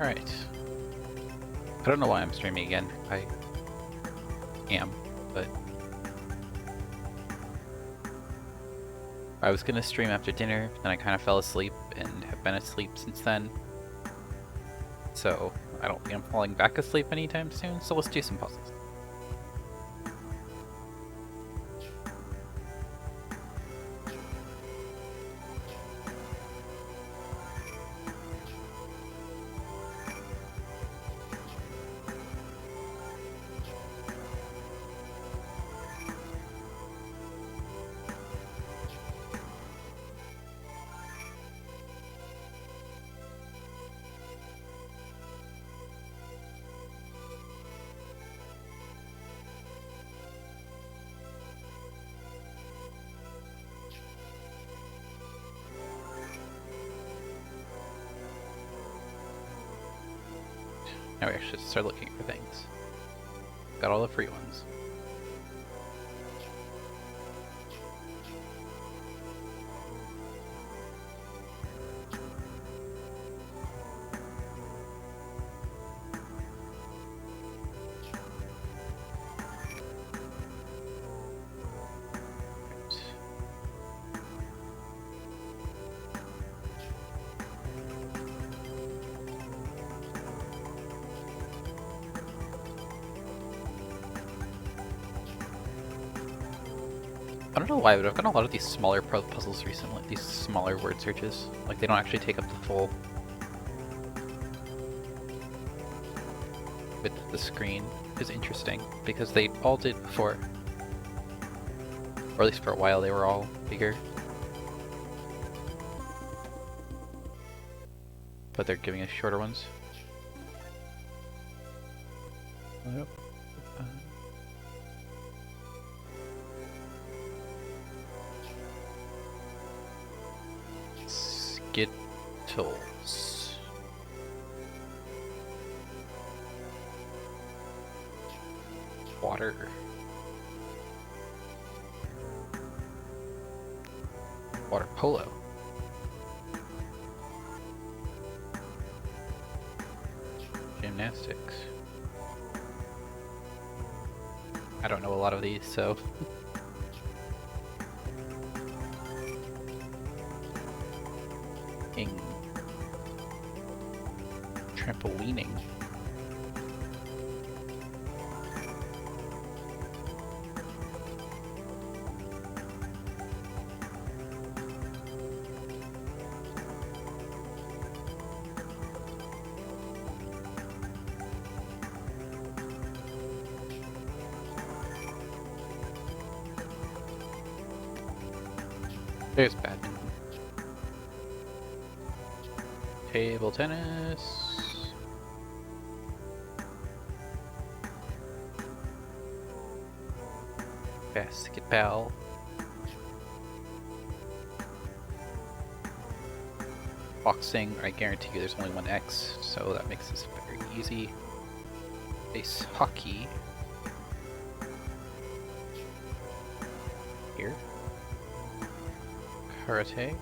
Alright. I don't know why I'm streaming again. I am, but I was gonna stream after dinner, then I kind of fell asleep and have been asleep since then. So I don't think I'm falling back asleep anytime soon, so let's do some puzzles. Now we actually start looking for things. Got all the free ones. I don't know why, but I've gotten a lot of these smaller puzzles recently, these smaller word searches. Like, they don't actually take up the full width of the screen, which is interesting, because they all did before. Or at least for a while, they were all bigger. But they're giving us shorter ones. Nope. Skittles. Water. Water polo. Gymnastics. I don't know a lot of these, so... Trampolining. There's badminton. Table tennis. Basketball. Boxing, I guarantee you there's only one X, so that makes this very easy. Ice hockey. Here. Karate.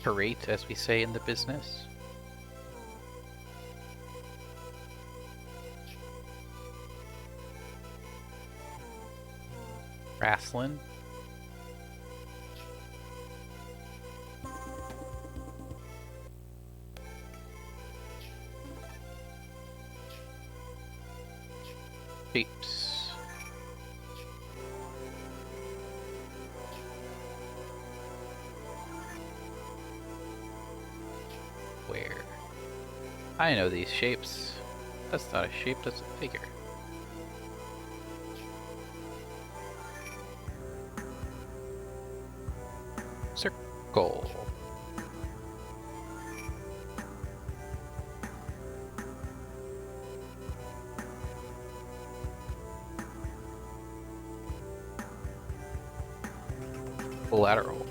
Parade, as we say in the business. Wrestling. Shapes. Where? I know these shapes. That's not a shape, that's a figure. Circle. Lateral.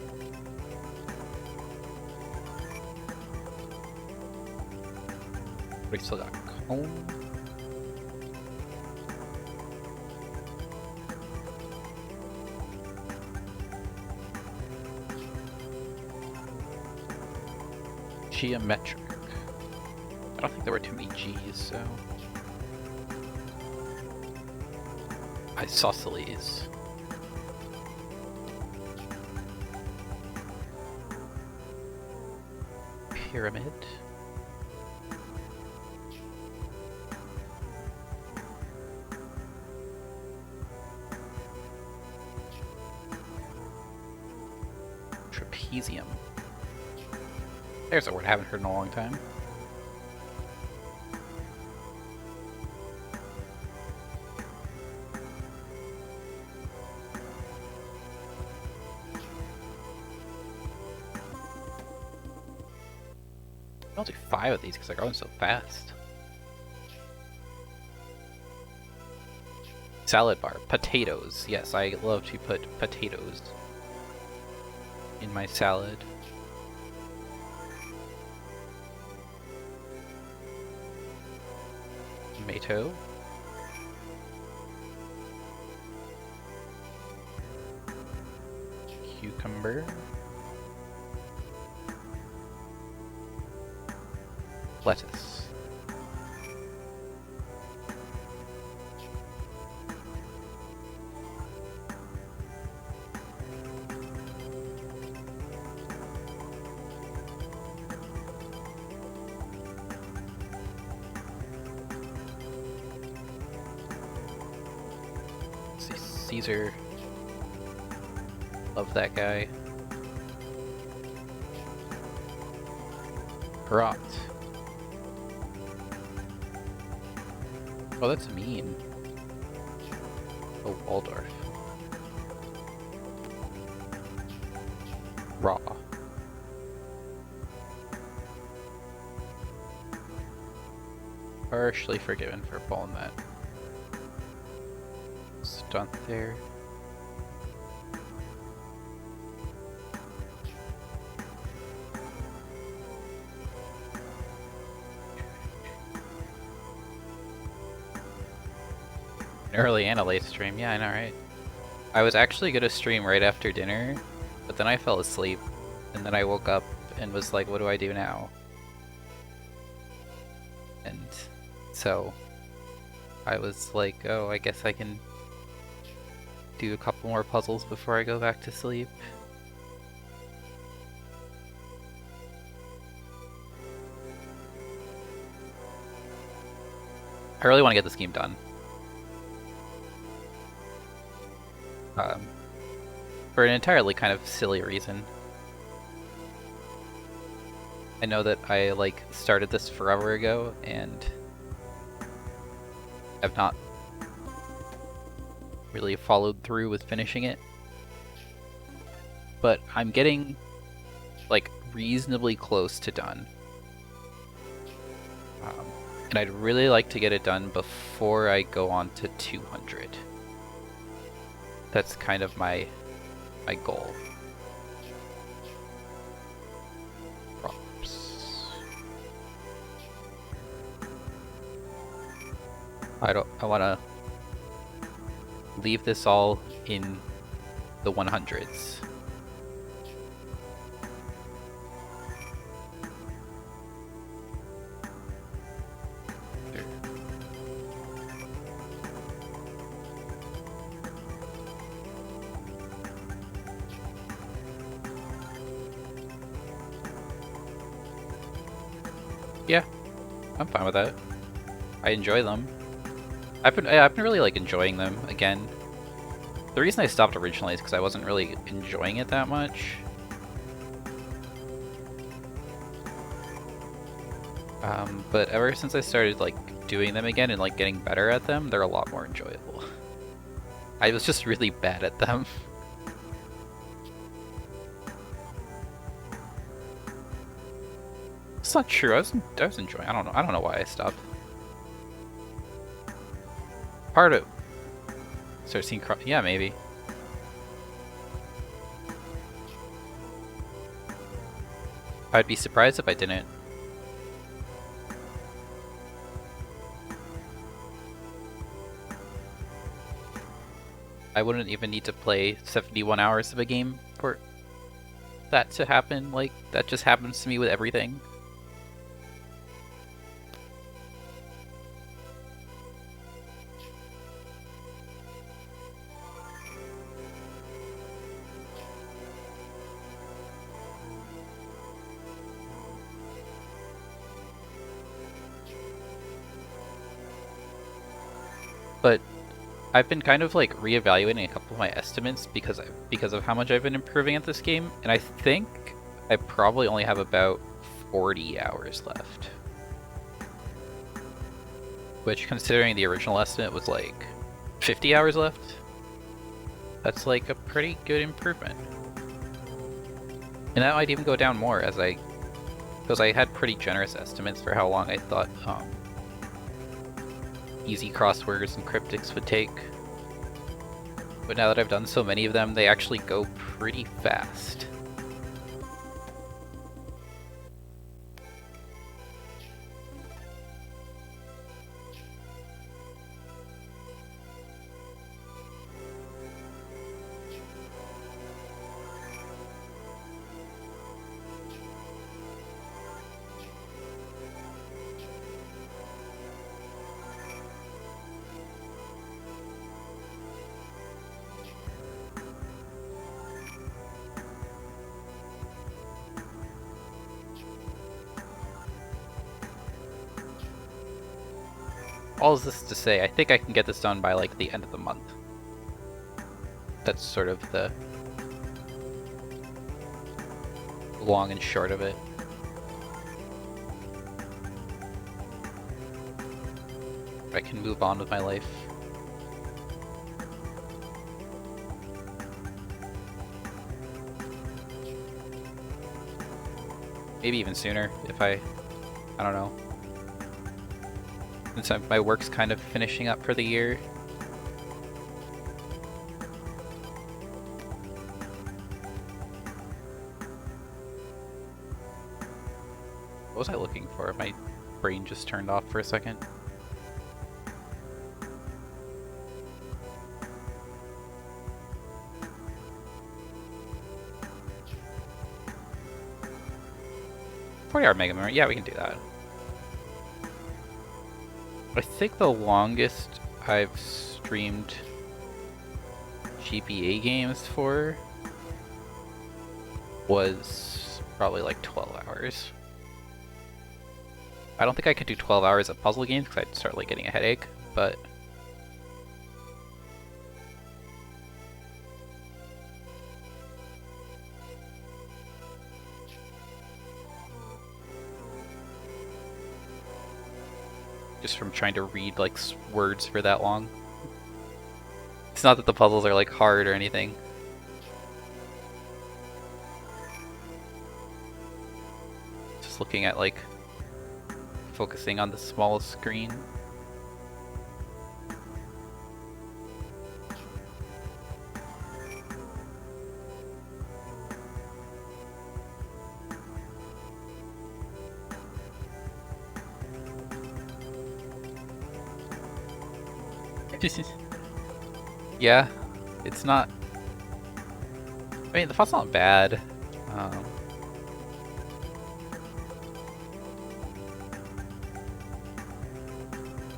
We still got cone. Geometric. I don't think there were too many G's, so... Isosceles. Pyramid. Trapezium. There's a word I haven't heard in a long time. I'll do 5 of these because they're going so fast. Salad bar. Potatoes. Yes, I love to put potatoes in my salad. Tomato. Cucumber. Lettuce. Let's see, Caesar. Love that guy. Brat. Oh, that's mean. Oh, Waldorf. Raw. Partially forgiven for pulling that stunt there. Early and a late stream, yeah, I know, right? I was actually gonna stream right after dinner, but then I fell asleep, and then I woke up and was like, what do I do now? And so I was like, oh, I guess I can do a couple more puzzles before I go back to sleep. I really want to get this game done. For an entirely kind of silly reason. I know that I like started this forever ago and have not really followed through with finishing it. But I'm getting like reasonably close to done. And I'd really like to get it done before I go on to 200. That's kind of my goal. Props. I want to leave this all in the 100s. Yeah, I'm fine with that. I enjoy them. I've been really like enjoying them again. The reason I stopped originally is because I wasn't really enjoying it that much. But ever since I started like doing them again and like getting better at them, they're a lot more enjoyable. I was just really bad at them. It's not true. I was enjoying. I don't know why I stopped. Part of start seeing yeah, maybe. I'd be surprised if I didn't. I wouldn't even need to play 71 hours of a game for that to happen. Like, that just happens to me with everything. I've been kind of like reevaluating a couple of my estimates because of how much I've been improving at this game, and I think I probably only have about 40 hours left. Which, considering the original estimate was like 50 hours left, that's like a pretty good improvement. And that might even go down more because I had pretty generous estimates for how long I thought easy crosswords and cryptics would take. But now that I've done so many of them, they actually go pretty fast. All is this to say, I think I can get this done by like the end of the month. That's sort of the long and short of it. I can move on with my life. Maybe even sooner if I don't know. Since my work's kind of finishing up for the year. What was I looking for? My brain just turned off for a second. $40-hour Mega Memory, yeah, we can do that. I think the longest I've streamed GBA games for was probably like 12 hours. I don't think I could do 12 hours of puzzle games because I'd start like getting a headache, but just from trying to read like words for that long. It's not that the puzzles are like hard or anything. Just looking at like focusing on the smallest screen. Yeah, it's not. I mean, the font's not bad.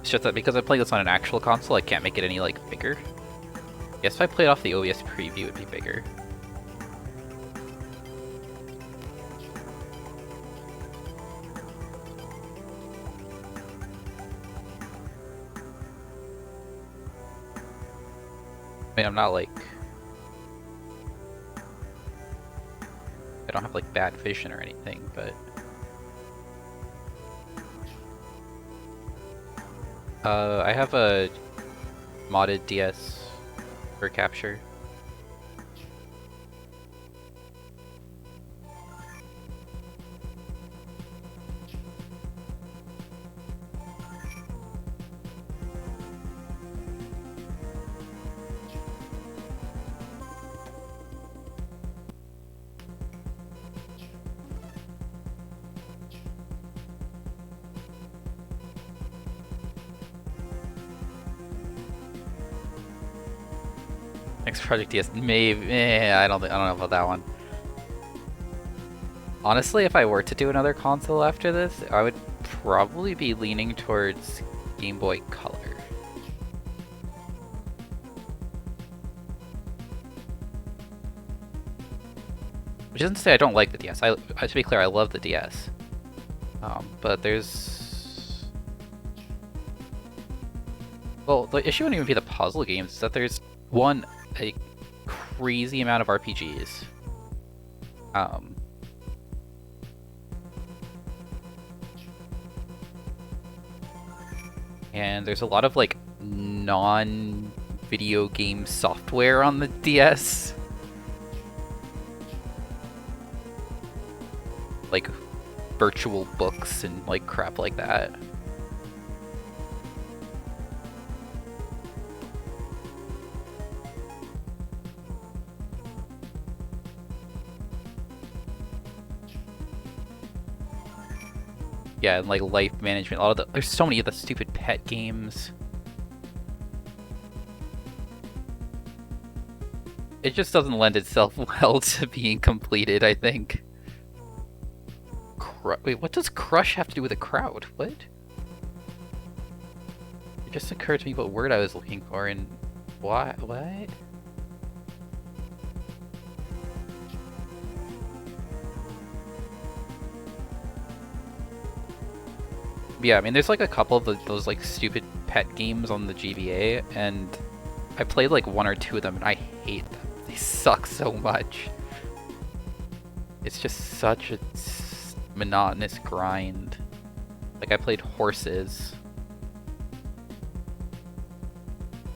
It's just that because I play this on an actual console, I can't make it any like bigger. I guess if I played off the OBS preview, it'd be bigger. I mean, I'm not like... I don't have like bad vision or anything, but... I have a modded DS for capture. Next Project DS, maybe. I don't know about that one. Honestly, if I were to do another console after this, I would probably be leaning towards Game Boy Color. Which isn't to say I don't like the DS. To be clear, I love the DS. But there's... Well, the issue wouldn't even be the puzzle games is that there's one, a crazy amount of RPGs. And there's a lot of like non-video game software on the DS. Like virtual books and like crap like that. Yeah, and like life management. A lot of there's so many of the stupid pet games. It just doesn't lend itself well to being completed, I think. Wait, what does Crush have to do with a crowd? What? It just occurred to me what word I was looking for and why? What? Yeah, I mean, there's like a couple of those like stupid pet games on the GBA, and I played like one or two of them, and I hate them. They suck so much. It's just such a monotonous grind. Like, I played Horses.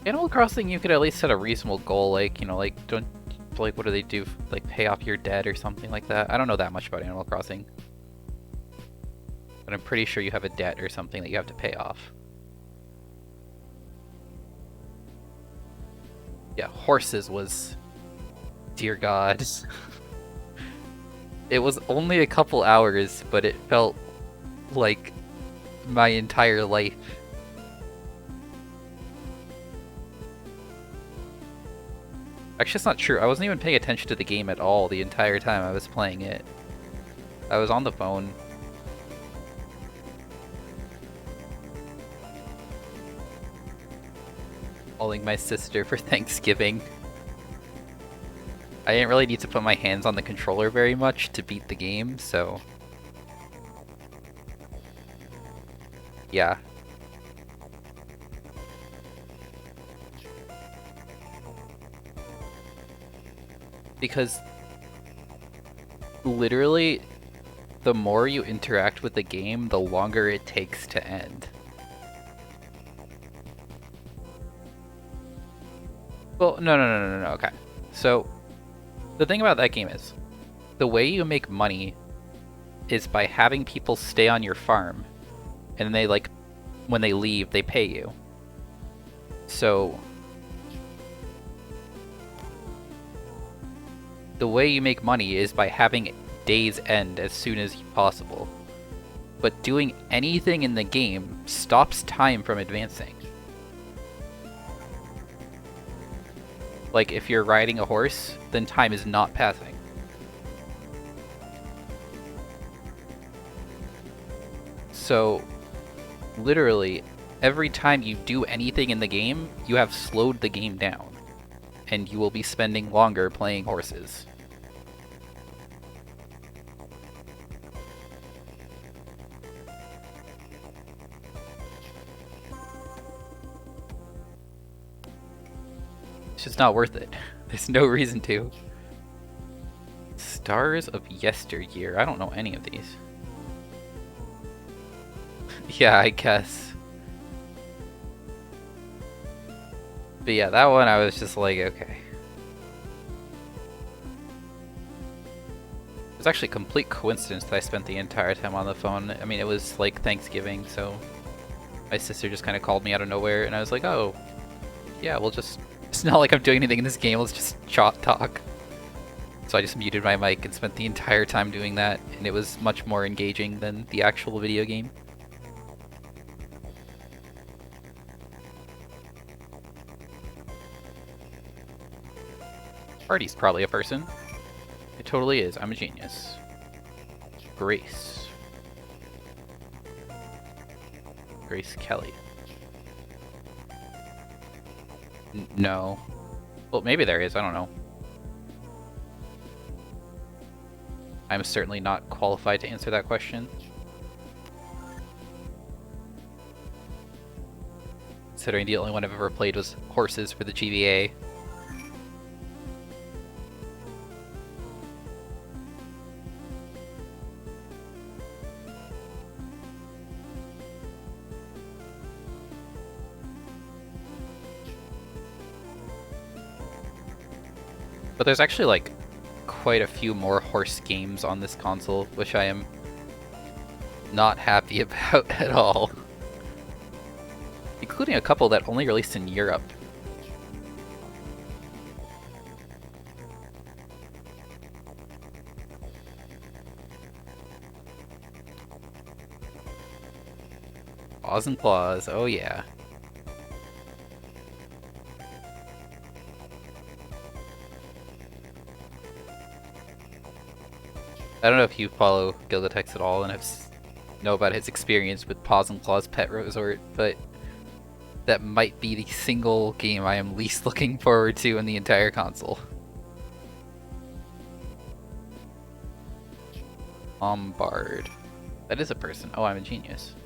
Animal Crossing, you could at least set a reasonable goal, like, you know, like, don't, like, what do they do? Like, pay off your debt or something like that? I don't know that much about Animal Crossing. But I'm pretty sure you have a debt or something that you have to pay off. Yeah, Horses was... Dear God. It was only a couple hours, but it felt like my entire life. Actually, it's not true. I wasn't even paying attention to the game at all the entire time I was playing it. I was on the phone. Calling my sister for Thanksgiving. I didn't really need to put my hands on the controller very much to beat the game, so... Yeah. Because... literally, the more you interact with the game, the longer it takes to end. Well, no, okay. So... the thing about that game is, the way you make money is by having people stay on your farm, and they, like, when they leave, they pay you. So, the way you make money is by having days end as soon as possible. But doing anything in the game stops time from advancing. Like, if you're riding a horse, then time is not passing. So, literally, every time you do anything in the game, you have slowed the game down. And you will be spending longer playing horses. It's just not worth it. There's no reason to. Stars of Yesteryear. I don't know any of these. Yeah, I guess. But yeah, that one I was just like, okay. It was actually a complete coincidence that I spent the entire time on the phone. I mean, it was like Thanksgiving, so my sister just kind of called me out of nowhere, and I was like, oh, yeah, we'll just... It's not like I'm doing anything in this game, let's just talk. So I just muted my mic and spent the entire time doing that, and it was much more engaging than the actual video game. Artie's probably a person. It totally is, I'm a genius. Grace. Grace Kelly. No. Well, maybe there is, I don't know. I'm certainly not qualified to answer that question. considering the only one I've ever played was horses for the GBA. But there's actually like quite a few more horse games on this console, which I am not happy about at all. Including a couple that only released in Europe. Paws and Claws, oh yeah. I don't know if you follow Gilgatex at all and know about his experience with Paws and Claws Pet Resort, but that might be the single game I am least looking forward to in the entire console. Lombard. That is a person. Oh, I'm a genius.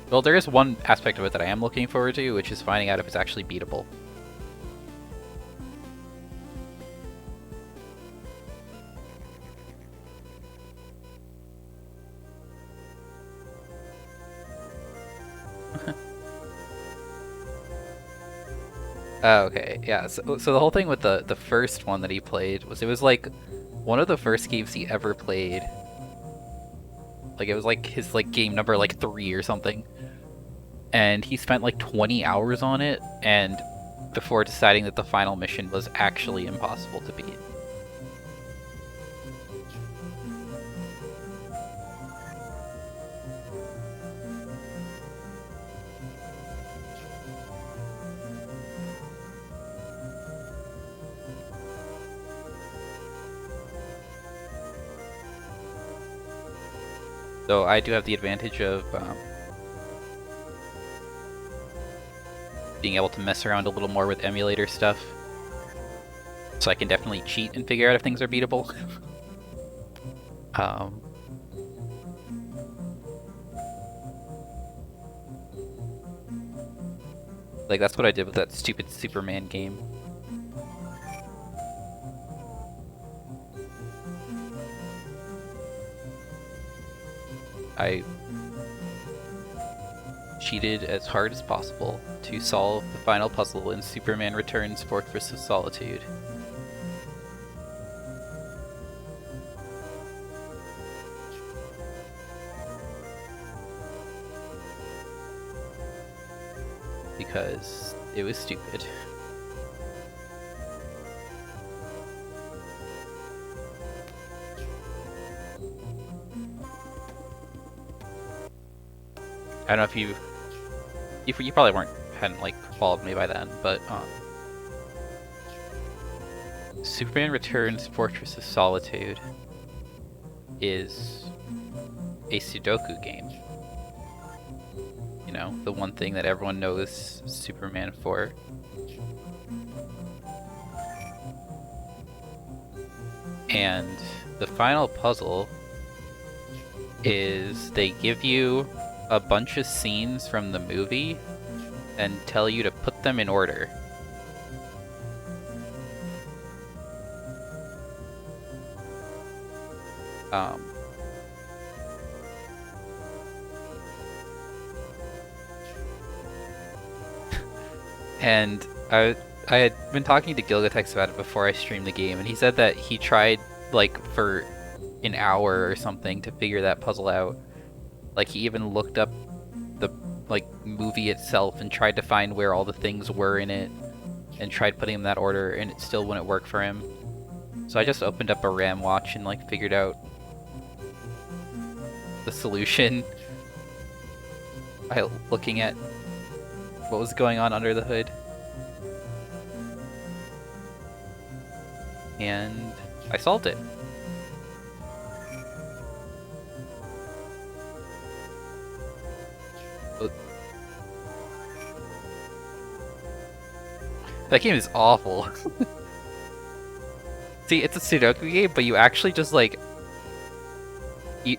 Well, there is one aspect of it that I am looking forward to, which is finding out if it's actually beatable. Oh, okay, yeah, so the whole thing with the first one that he played was it was like one of the first games he ever played. Like it was like his like game number like 3 or something. And he spent like 20 hours on it and before deciding that the final mission was actually impossible to beat. So I do have the advantage of being able to mess around a little more with emulator stuff. So I can definitely cheat and figure out if things are beatable. Like that's what I did with that stupid Superman game. I cheated as hard as possible to solve the final puzzle in Superman Returns Fortress of Solitude. Because it was stupid. I don't know if you probably hadn't like followed me by then, but Superman Returns Fortress of Solitude is a Sudoku game. You know, the one thing that everyone knows Superman for. And the final puzzle is they give you a bunch of scenes from the movie and tell you to put them in order. And I had been talking to Gilgatex about it before I streamed the game, and he said that he tried like for an hour or something to figure that puzzle out. Like he even looked up the like movie itself and tried to find where all the things were in it and tried putting them in that order, and it still wouldn't work for him. So I just opened up a RAM watch and like figured out the solution by looking at what was going on under the hood. And I solved it. That game is awful. See, it's a Sudoku game, but you actually just like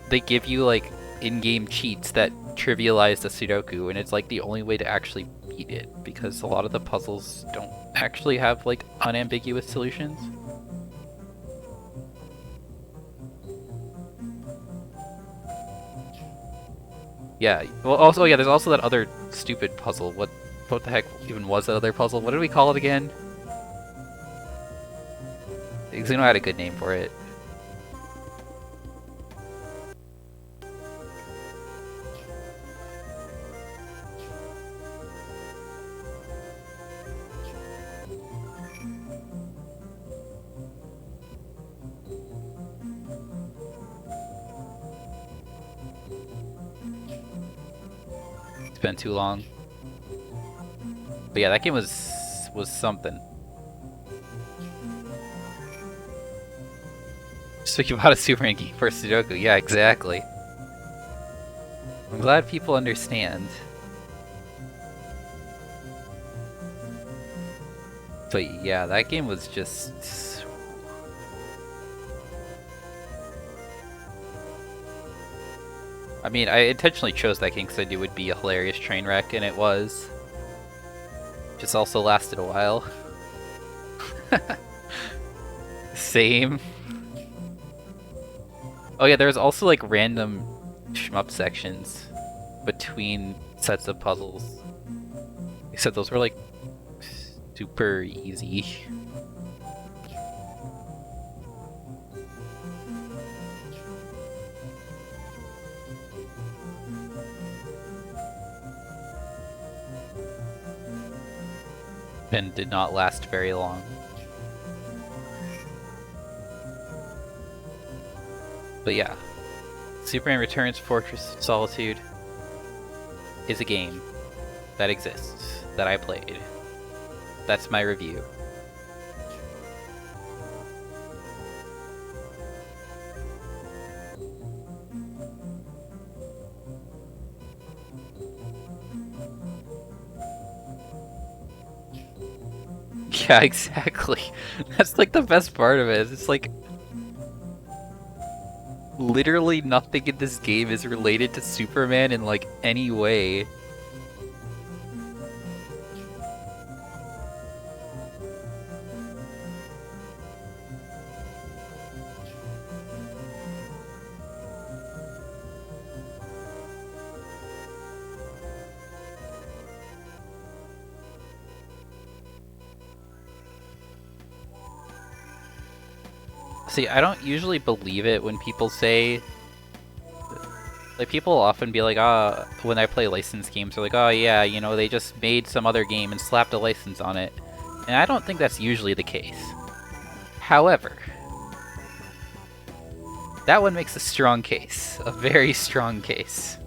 they give you like in-game cheats that trivialize the Sudoku, and it's like the only way to actually beat it because a lot of the puzzles don't actually have like unambiguous solutions. Yeah. Well, also yeah, there's also that other stupid puzzle. What the heck even was that other puzzle? What did we call it again? Xeno had a good name for it. It's been too long. But yeah, that game was something. Speaking about a Superman game for Sudoku, yeah, exactly. I'm glad people understand. But yeah, that game was just... I mean, I intentionally chose that game because I knew it would be a hilarious train wreck, and it was. Just also lasted a while. Same. Oh yeah, there's also like random shmup sections between sets of puzzles. Except those were like super easy. And did not last very long. But yeah, Superman Returns Fortress of Solitude is a game that exists, that I played. That's my review. Yeah, exactly. That's like the best part of it. It's like literally nothing in this game is related to Superman in like any way. See, I don't usually believe it when people say... Like, people often be like, when I play licensed games, they're like, oh yeah, you know, they just made some other game and slapped a license on it. And I don't think that's usually the case. However, that one makes a strong case. A very strong case.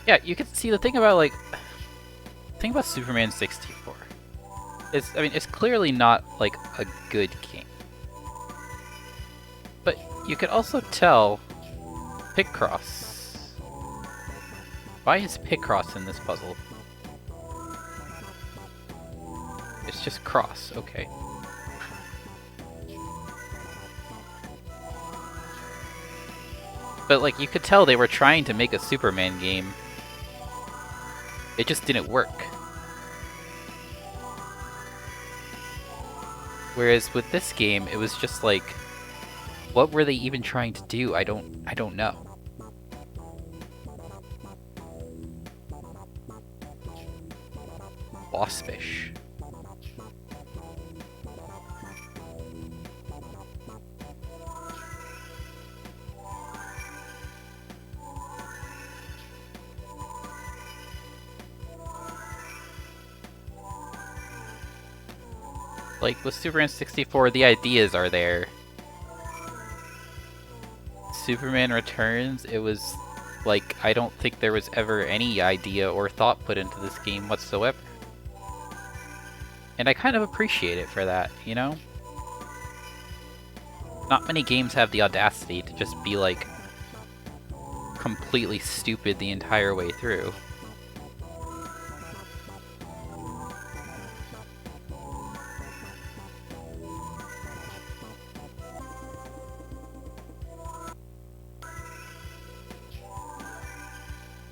Yeah, you can see the thing about, like... The thing about Superman 64 is, I mean, it's clearly not, like, a good game. But you could also tell Picross. Why is Picross in this puzzle? It's just Cross, okay. But, like, you could tell they were trying to make a Superman game. It just didn't work. Whereas with this game, it was just like, what were they even trying to do? I don't know. Waspish. Like, with Superman 64, the ideas are there. Superman Returns, it was like, I don't think there was ever any idea or thought put into this game whatsoever. And I kind of appreciate it for that, you know? Not many games have the audacity to just be like completely stupid the entire way through.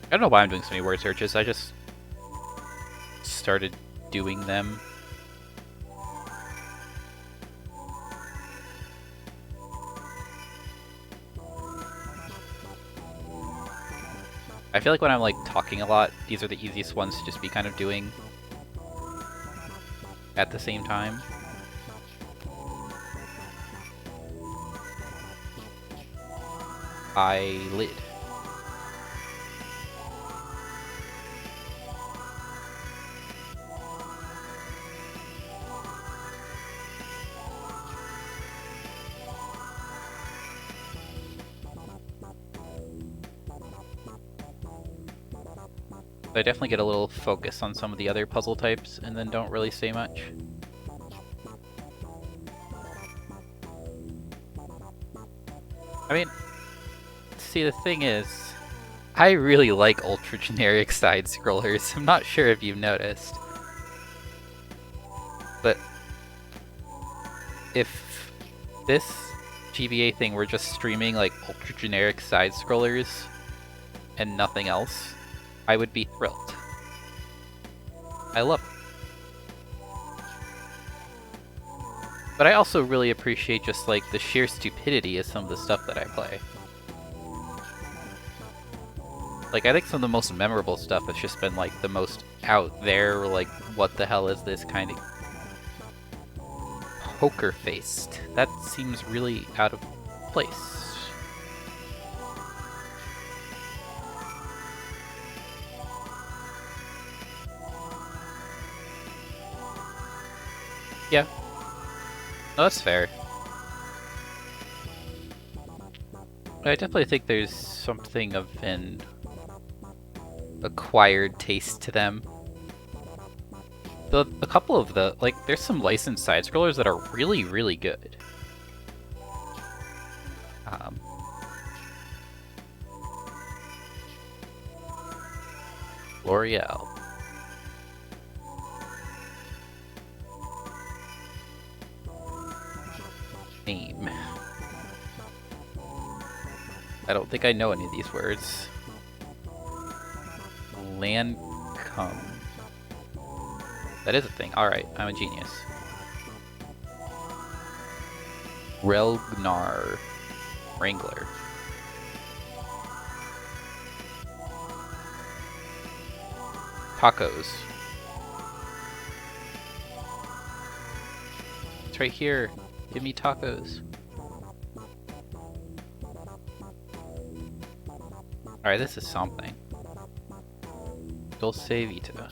I don't know why I'm doing so many word searches, I just started doing them. I feel like when I'm like talking a lot, these are the easiest ones to just be kind of doing at the same time. Eyelid. I definitely get a little focus on some of the other puzzle types and then don't really say much. I mean, see, the thing is, I really like ultra generic side scrollers. I'm not sure if you've noticed. But if this GBA thing were just streaming like ultra generic side scrollers and nothing else, I would be thrilled. I love it. But I also really appreciate just like the sheer stupidity of some of the stuff that I play. Like, I think some of the most memorable stuff has just been like the most out there, like, what the hell is this kind of poker faced? That seems really out of place. Yeah. No, that's fair. I definitely think there's something of an acquired taste to them. A couple of the, like, there's some licensed side-scrollers that are really, really good. L'Oreal. Name. I don't think I know any of these words. Lancome. That is a thing. Alright, I'm a genius. Relgnar. Wrangler. Tacos. It's right here. Give me tacos. Alright, this is something. Dulce Vita.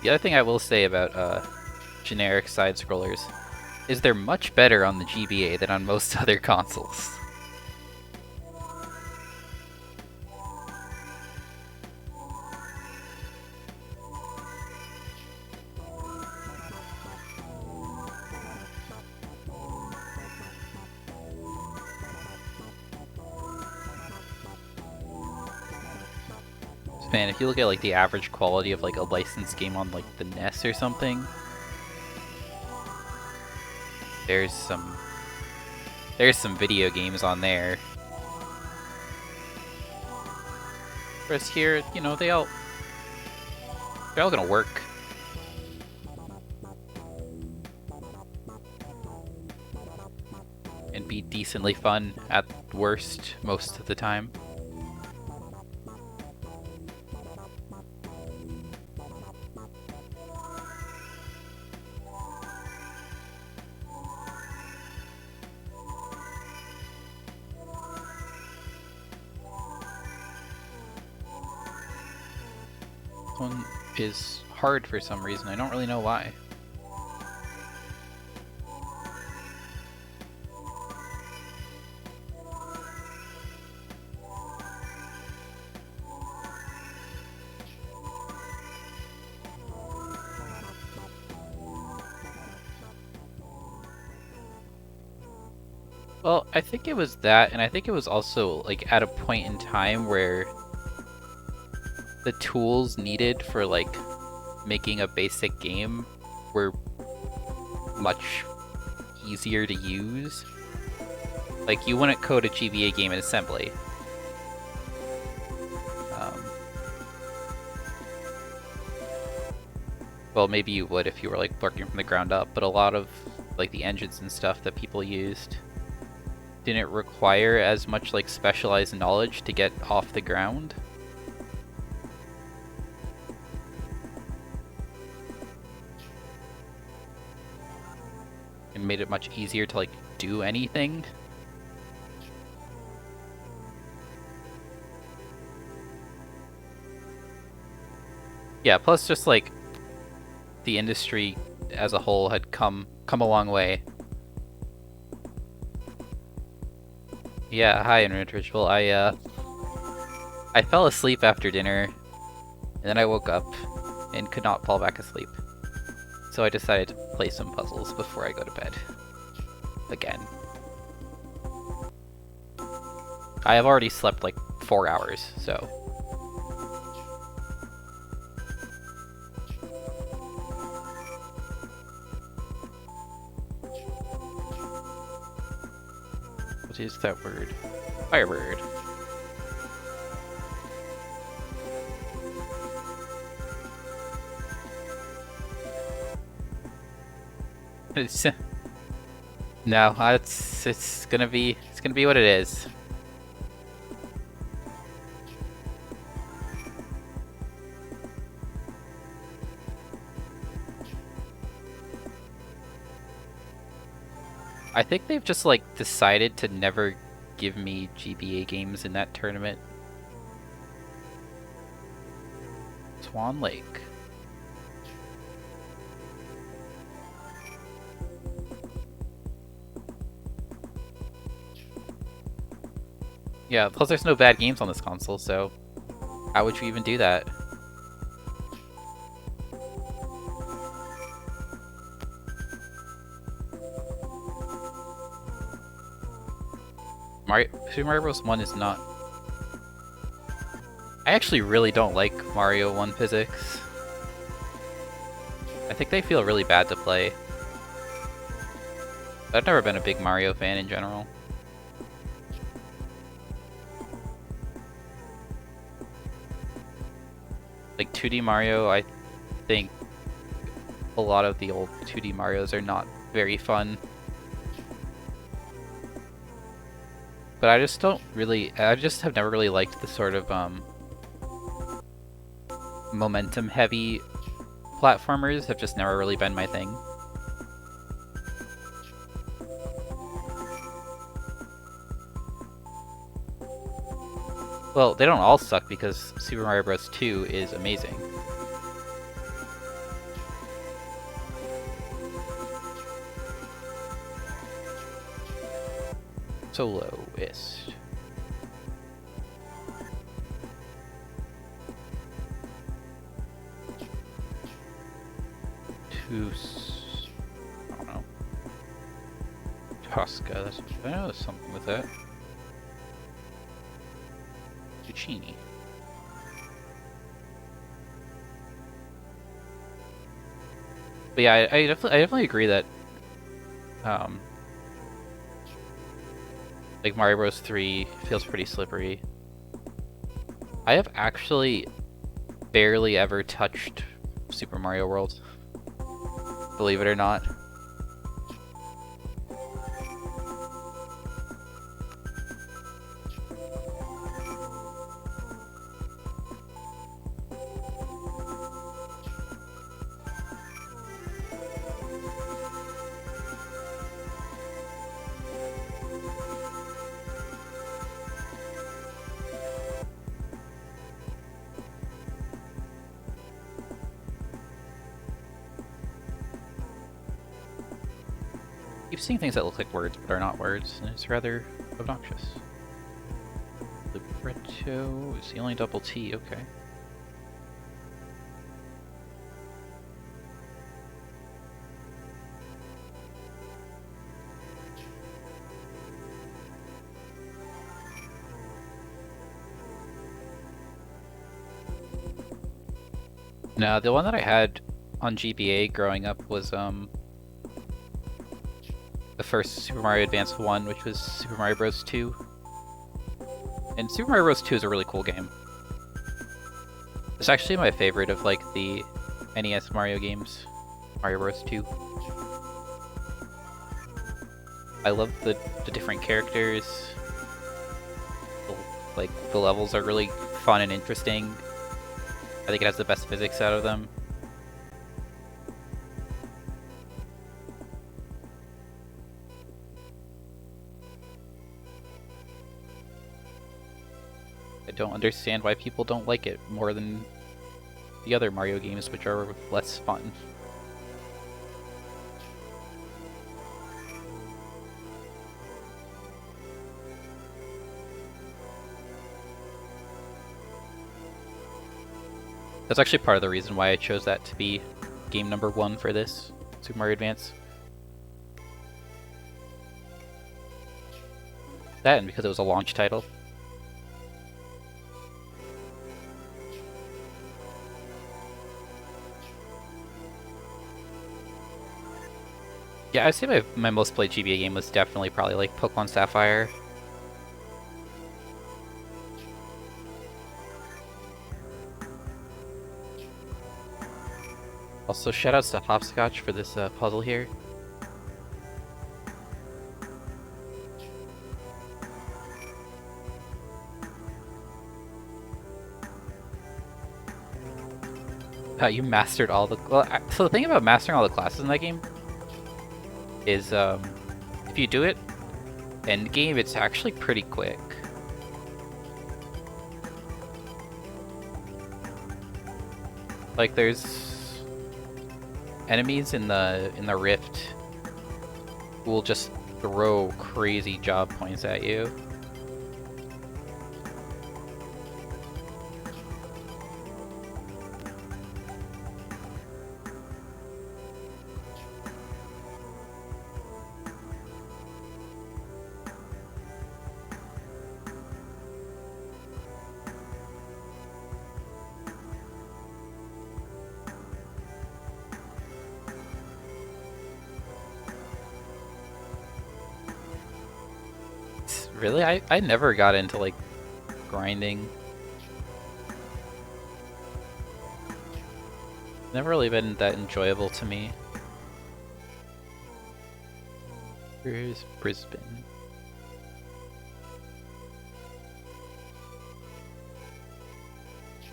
The other thing I will say about generic side-scrollers is they're much better on the GBA than on most other consoles. Man, if you look at like the average quality of like a licensed game on like the NES or something, there's some video games on there. Whereas here, you know, they're all gonna work. And be decently fun at worst most of the time. This one is hard for some reason. I don't really know why. Well, I think it was that, and I think it was also like at a point in time where the tools needed for like making a basic game were much easier to use. Like, you wouldn't code a GBA game in assembly. Well, maybe you would if you were like working from the ground up, but a lot of like the engines and stuff that people used didn't require as much like specialized knowledge to get off the ground. And made it much easier to like do anything. Yeah, plus just like the industry as a whole had come a long way. Yeah, hi Internet Ritual. I fell asleep after dinner, and then I woke up and could not fall back asleep. So I decided to play some puzzles before I go to bed. Again. I have already slept like 4 hours, so... What is that word? Firebird. No, it's gonna be what it is. I think they've just like decided to never give me GBA games in that tournament. Swan Lake. Yeah, plus there's no bad games on this console, so how would you even do that? Super Mario Bros. 1 is not... I actually really don't like Mario 1 physics. I think they feel really bad to play. I've never been a big Mario fan in general. Like 2D Mario, I think a lot of the old 2D Marios are not very fun. But I just have never really liked the sort of momentum heavy platformers. Have just never really been my thing. Well, they don't all suck because Super Mario Bros. 2 is amazing. Soloist. I don't know. Tosca, I know there's something with that. Zucchini. But yeah, I definitely agree that like Mario Bros. 3 feels pretty slippery. I have actually barely ever touched Super Mario World. Believe it or not. Keep seeing things that look like words but are not words, and it's rather obnoxious. Libretto is the only double T, okay. No, the one that I had on GBA growing up was the first Super Mario Advance one, which was Super Mario Bros. 2. And Super Mario Bros. 2 is a really cool game. It's actually my favorite of like the NES Mario games. Mario Bros. 2. I love the different characters. Like, the levels are really fun and interesting. I think it has the best physics out of them. I don't understand why people don't like it more than the other Mario games, which are less fun. That's actually part of the reason why I chose that to be game number 1 for this Super Mario Advance. That, and because it was a launch title. Yeah, I'd say my most played GBA game was definitely probably like Pokemon Sapphire. Also, shoutouts to Hopscotch for this puzzle here. You mastered all the... Well, so the thing about mastering all the classes in that game is, if you do it end game, it's actually pretty quick. Like, there's enemies in the rift who will just throw crazy job points at you. Really? I never got into, like, grinding. Never really been that enjoyable to me. Where's Brisbane?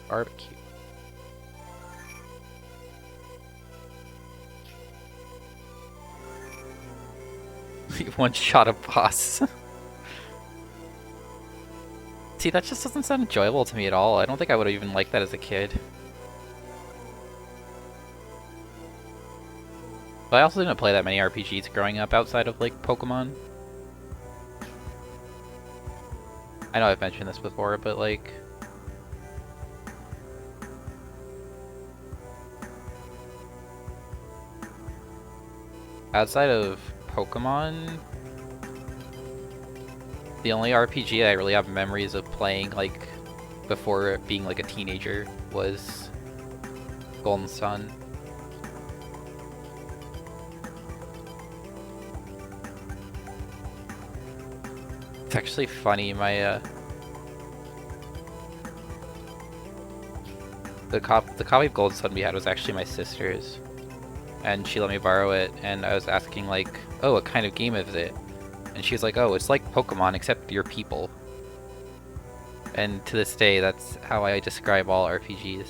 Barbecue. One shot a boss. See, that just doesn't sound enjoyable to me at all. I don't think I would have even liked that as a kid. But I also didn't play that many RPGs growing up outside of, like, Pokemon. I know I've mentioned this before, but, like... outside of Pokemon... the only RPG I really have memories of playing, like, before being, like, a teenager was Golden Sun. It's actually funny, my, the copy of Golden Sun we had was actually my sister's. And she let me borrow it, and I was asking, like, oh, what kind of game is it? And she's like, oh, it's like Pokemon, except you're people. And to this day, that's how I describe all RPGs.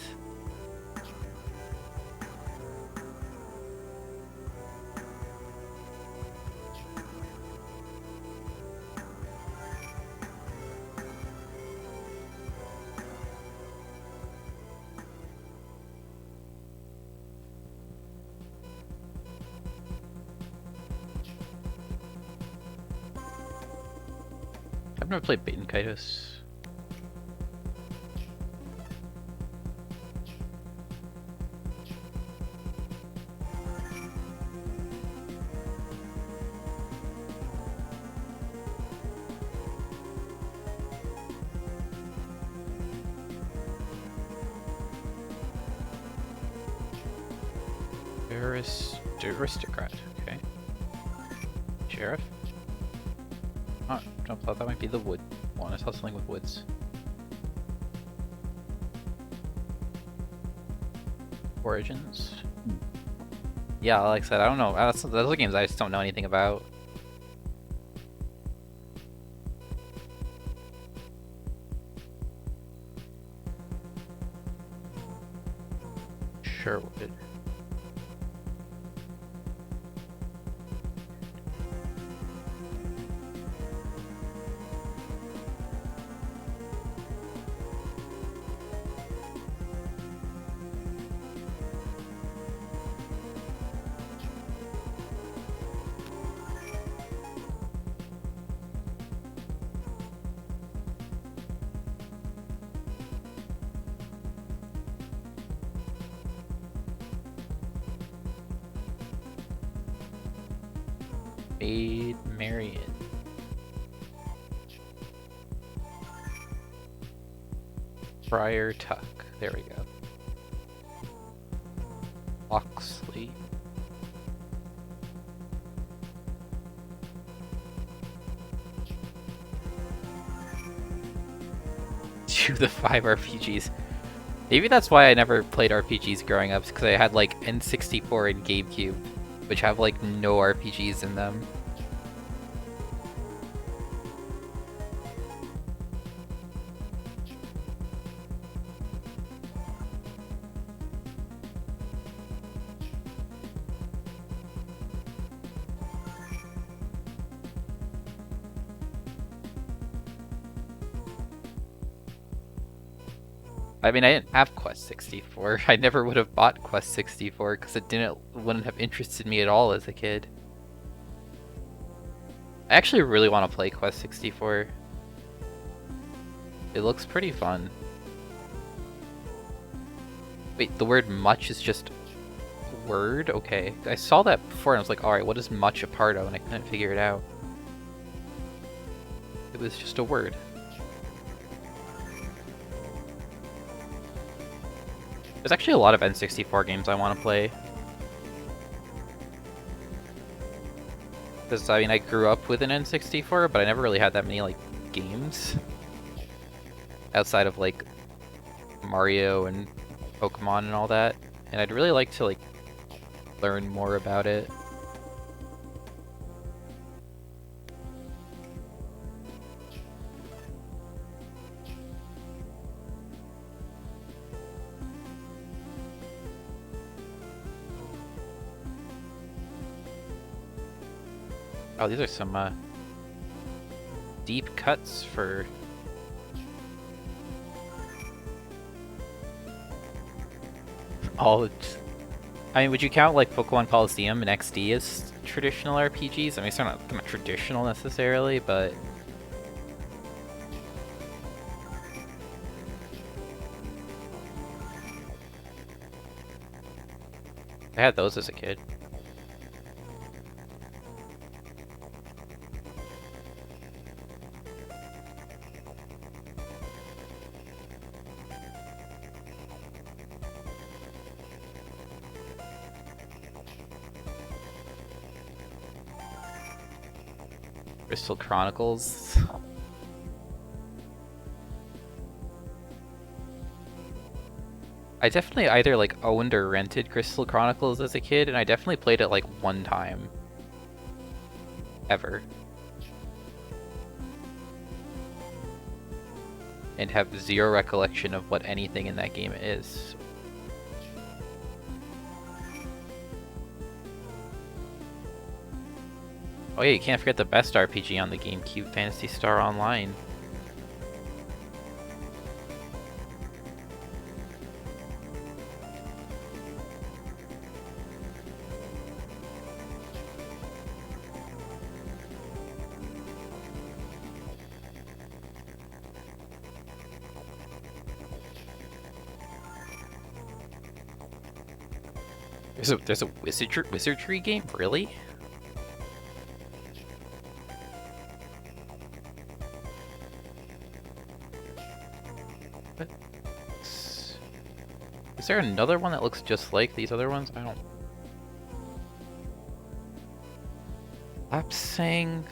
I've never played Bait and Kaitos. Aristocrat. Okay. Sheriff. Oh, I thought that might be the wood one. I saw something with woods. Origins. Yeah, like I said, I don't know. Those are games I just don't know anything about. Sherwood. Maid Marian. Friar Tuck. There we go. Loxley. To the 5 RPGs. Maybe that's why I never played RPGs growing up, because I had like N64 and GameCube, which have like no RPGs in them. I mean, I didn't have Quest 64. I never would have bought Quest 64 because it wouldn't have interested me at all as a kid. I actually really want to play Quest 64. It looks pretty fun. Wait, the word much is just a word? Okay. I saw that before and I was like, alright, what is much a part of? And I couldn't figure it out. It was just a word. There's actually a lot of N64 games I want to play. Because, I mean, I grew up with an N64, but I never really had that many, like, games. Outside of, like, Mario and Pokemon and all that. And I'd really like to, like, learn more about it. Oh, these are some deep cuts for all. I mean, would you count like Pokemon Coliseum and XD as traditional RPGs? I mean, they're not traditional necessarily, but I had those as a kid. Crystal Chronicles. I definitely either like owned or rented Crystal Chronicles as a kid, and I definitely played it like one time. Ever. And have zero recollection of what anything in that game is. Oh yeah, you can't forget the best RPG on the GameCube, Phantasy Star Online. There's a wizardry game? Really? What? Is there another one that looks just like these other ones? I don't... Lapsang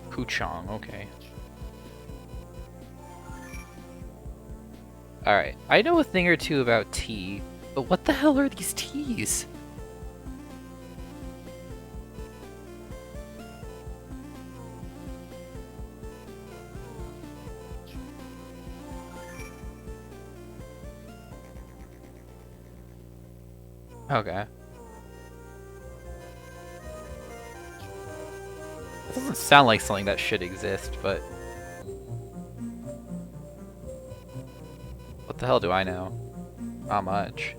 Puchong, okay. Alright, I know a thing or two about tea, but what the hell are these teas? Okay. It doesn't sound like something that should exist, but... What the hell do I know? Not much.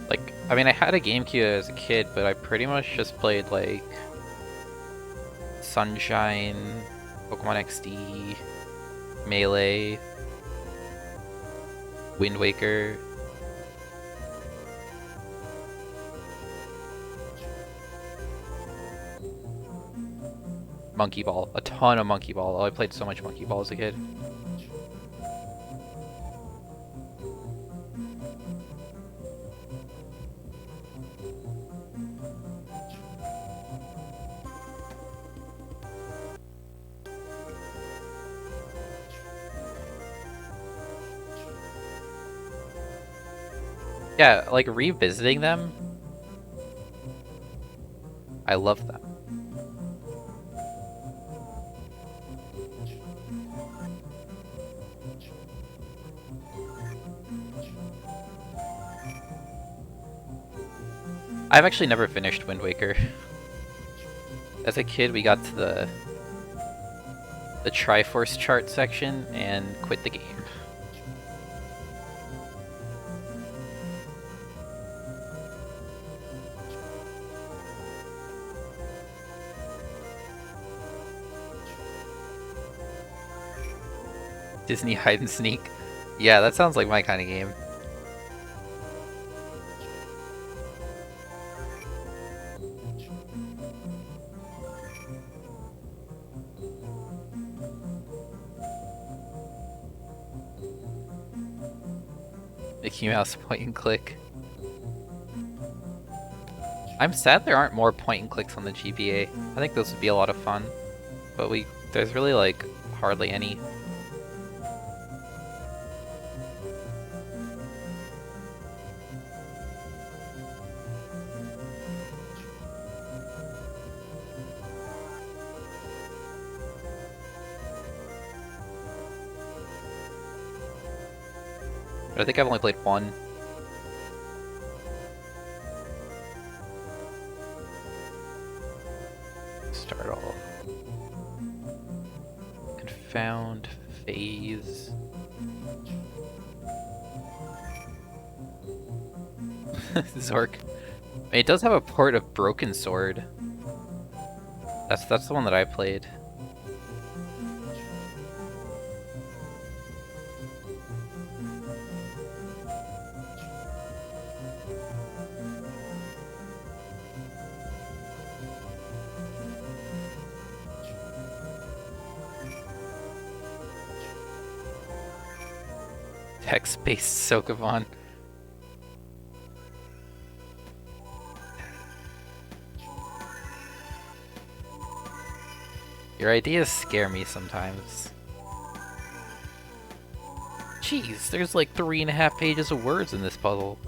Like, I mean, I had a GameCube as a kid, but I pretty much just played, like... Sunshine, Pokemon XD, Melee, Wind Waker. Monkey Ball. A ton of Monkey Ball. Oh, I played so much Monkey Ball as a kid. Yeah, like revisiting them, I love them. I've actually never finished Wind Waker. As a kid, we got to the Triforce chart section and quit the game. Disney hide and seek. Yeah, that sounds like my kind of game. Mickey Mouse point and click. I'm sad there aren't more point and clicks on the GBA. I think those would be a lot of fun, but there's really like hardly any. But I think I've only played one. Start off. Confound phase. Zork. I mean, it does have a port of Broken Sword. That's the one that I played. Text-based Sokavon. Your ideas scare me sometimes. Jeez, there's like 3.5 pages of words in this puzzle.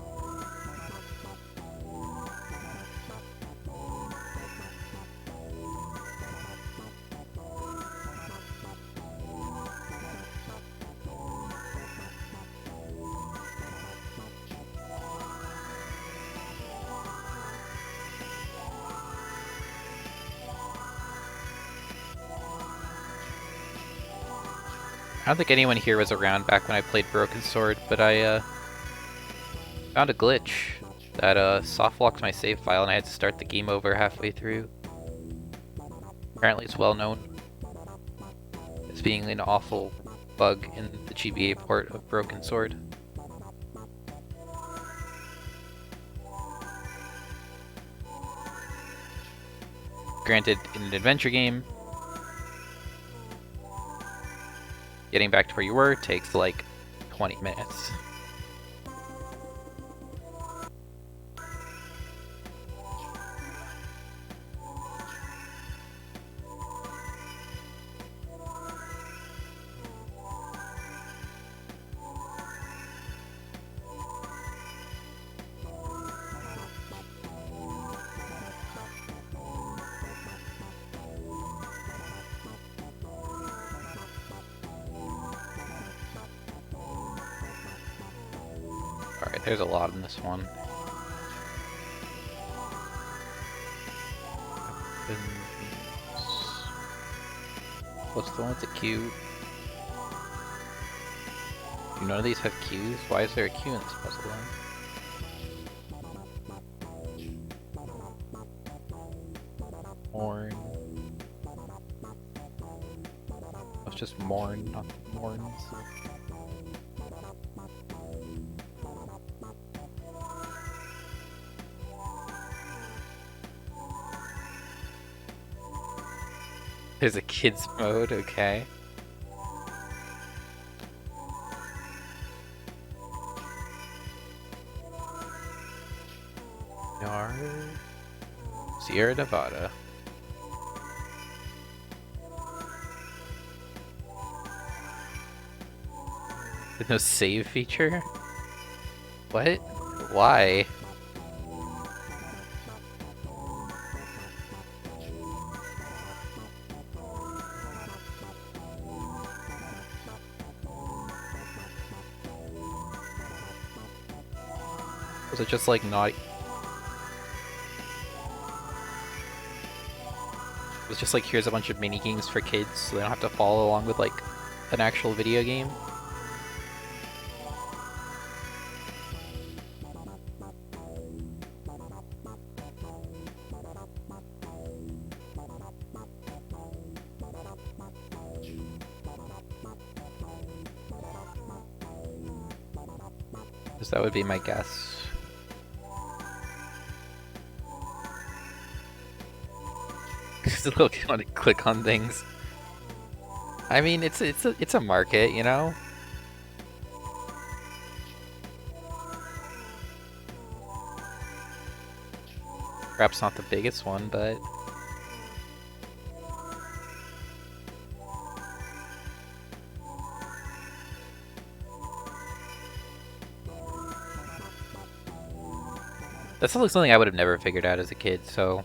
I don't think anyone here was around back when I played Broken Sword, but I found a glitch that soft locked my save file and I had to start the game over halfway through. Apparently it's well known. It's being an awful bug in the GBA port of Broken Sword. Granted, in an adventure game, getting back to where you were takes like 20 minutes. Alright, there's a lot in this one. What's the one with the Q? Do none of these have Qs? Why is there a Q in this puzzle then? Morn. It's just Morn, not Morns. There's a kids mode, okay. Sierra Nevada. There's no save feature? What? Why? Was it just like not... It was just like, here's a bunch of mini games for kids so they don't have to follow along with like an actual video game? Because that would be my guess. Still want to click on things. I mean, it's a market, you know. Perhaps not the biggest one, but that's like something I would have never figured out as a kid. So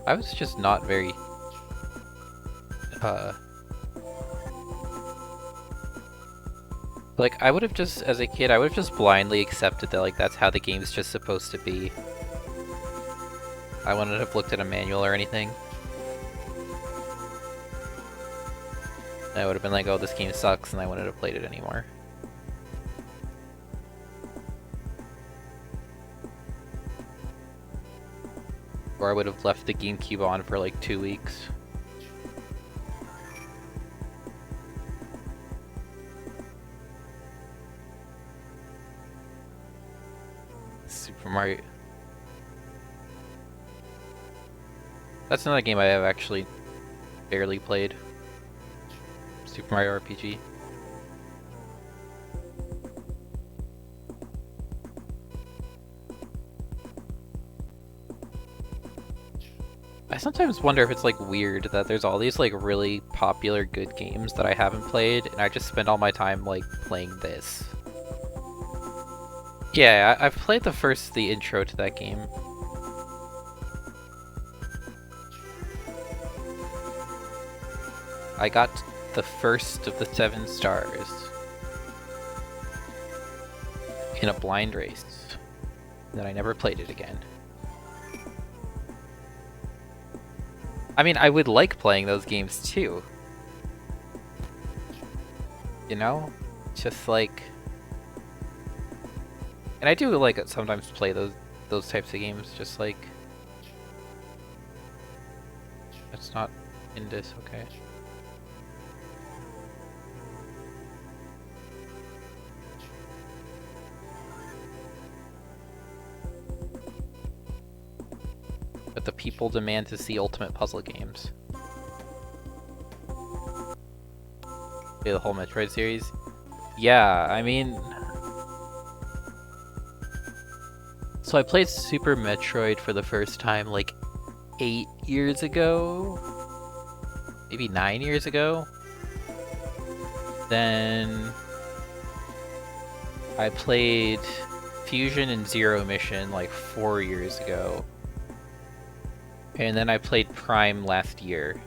I was just not very like, I would have just, as a kid, I would have just blindly accepted that like that's how the game's just supposed to be. I wouldn't have looked at a manual or anything. I would have been like, oh, this game sucks, and I wouldn't have played it anymore. Or I would have left the GameCube on for like 2 weeks. Super Mario. That's another game I have actually barely played. Super Mario RPG. I sometimes wonder if it's like weird that there's all these like really popular good games that I haven't played, and I just spend all my time like playing this. Yeah, I've played the intro to that game. I got the first of the 7 stars in a blind race, and then I never played it again. I mean, I would like playing those games too. You know? Just like... And I do like sometimes play those types of games, just like... That's it's not Indus, okay. But the people demand to see ultimate puzzle games. Play the whole Metroid series? Yeah, I mean... So I played Super Metroid for the first time like 8 years ago? Maybe 9 years ago? Then... I played Fusion and Zero Mission like 4 years ago. And then I played Prime last year.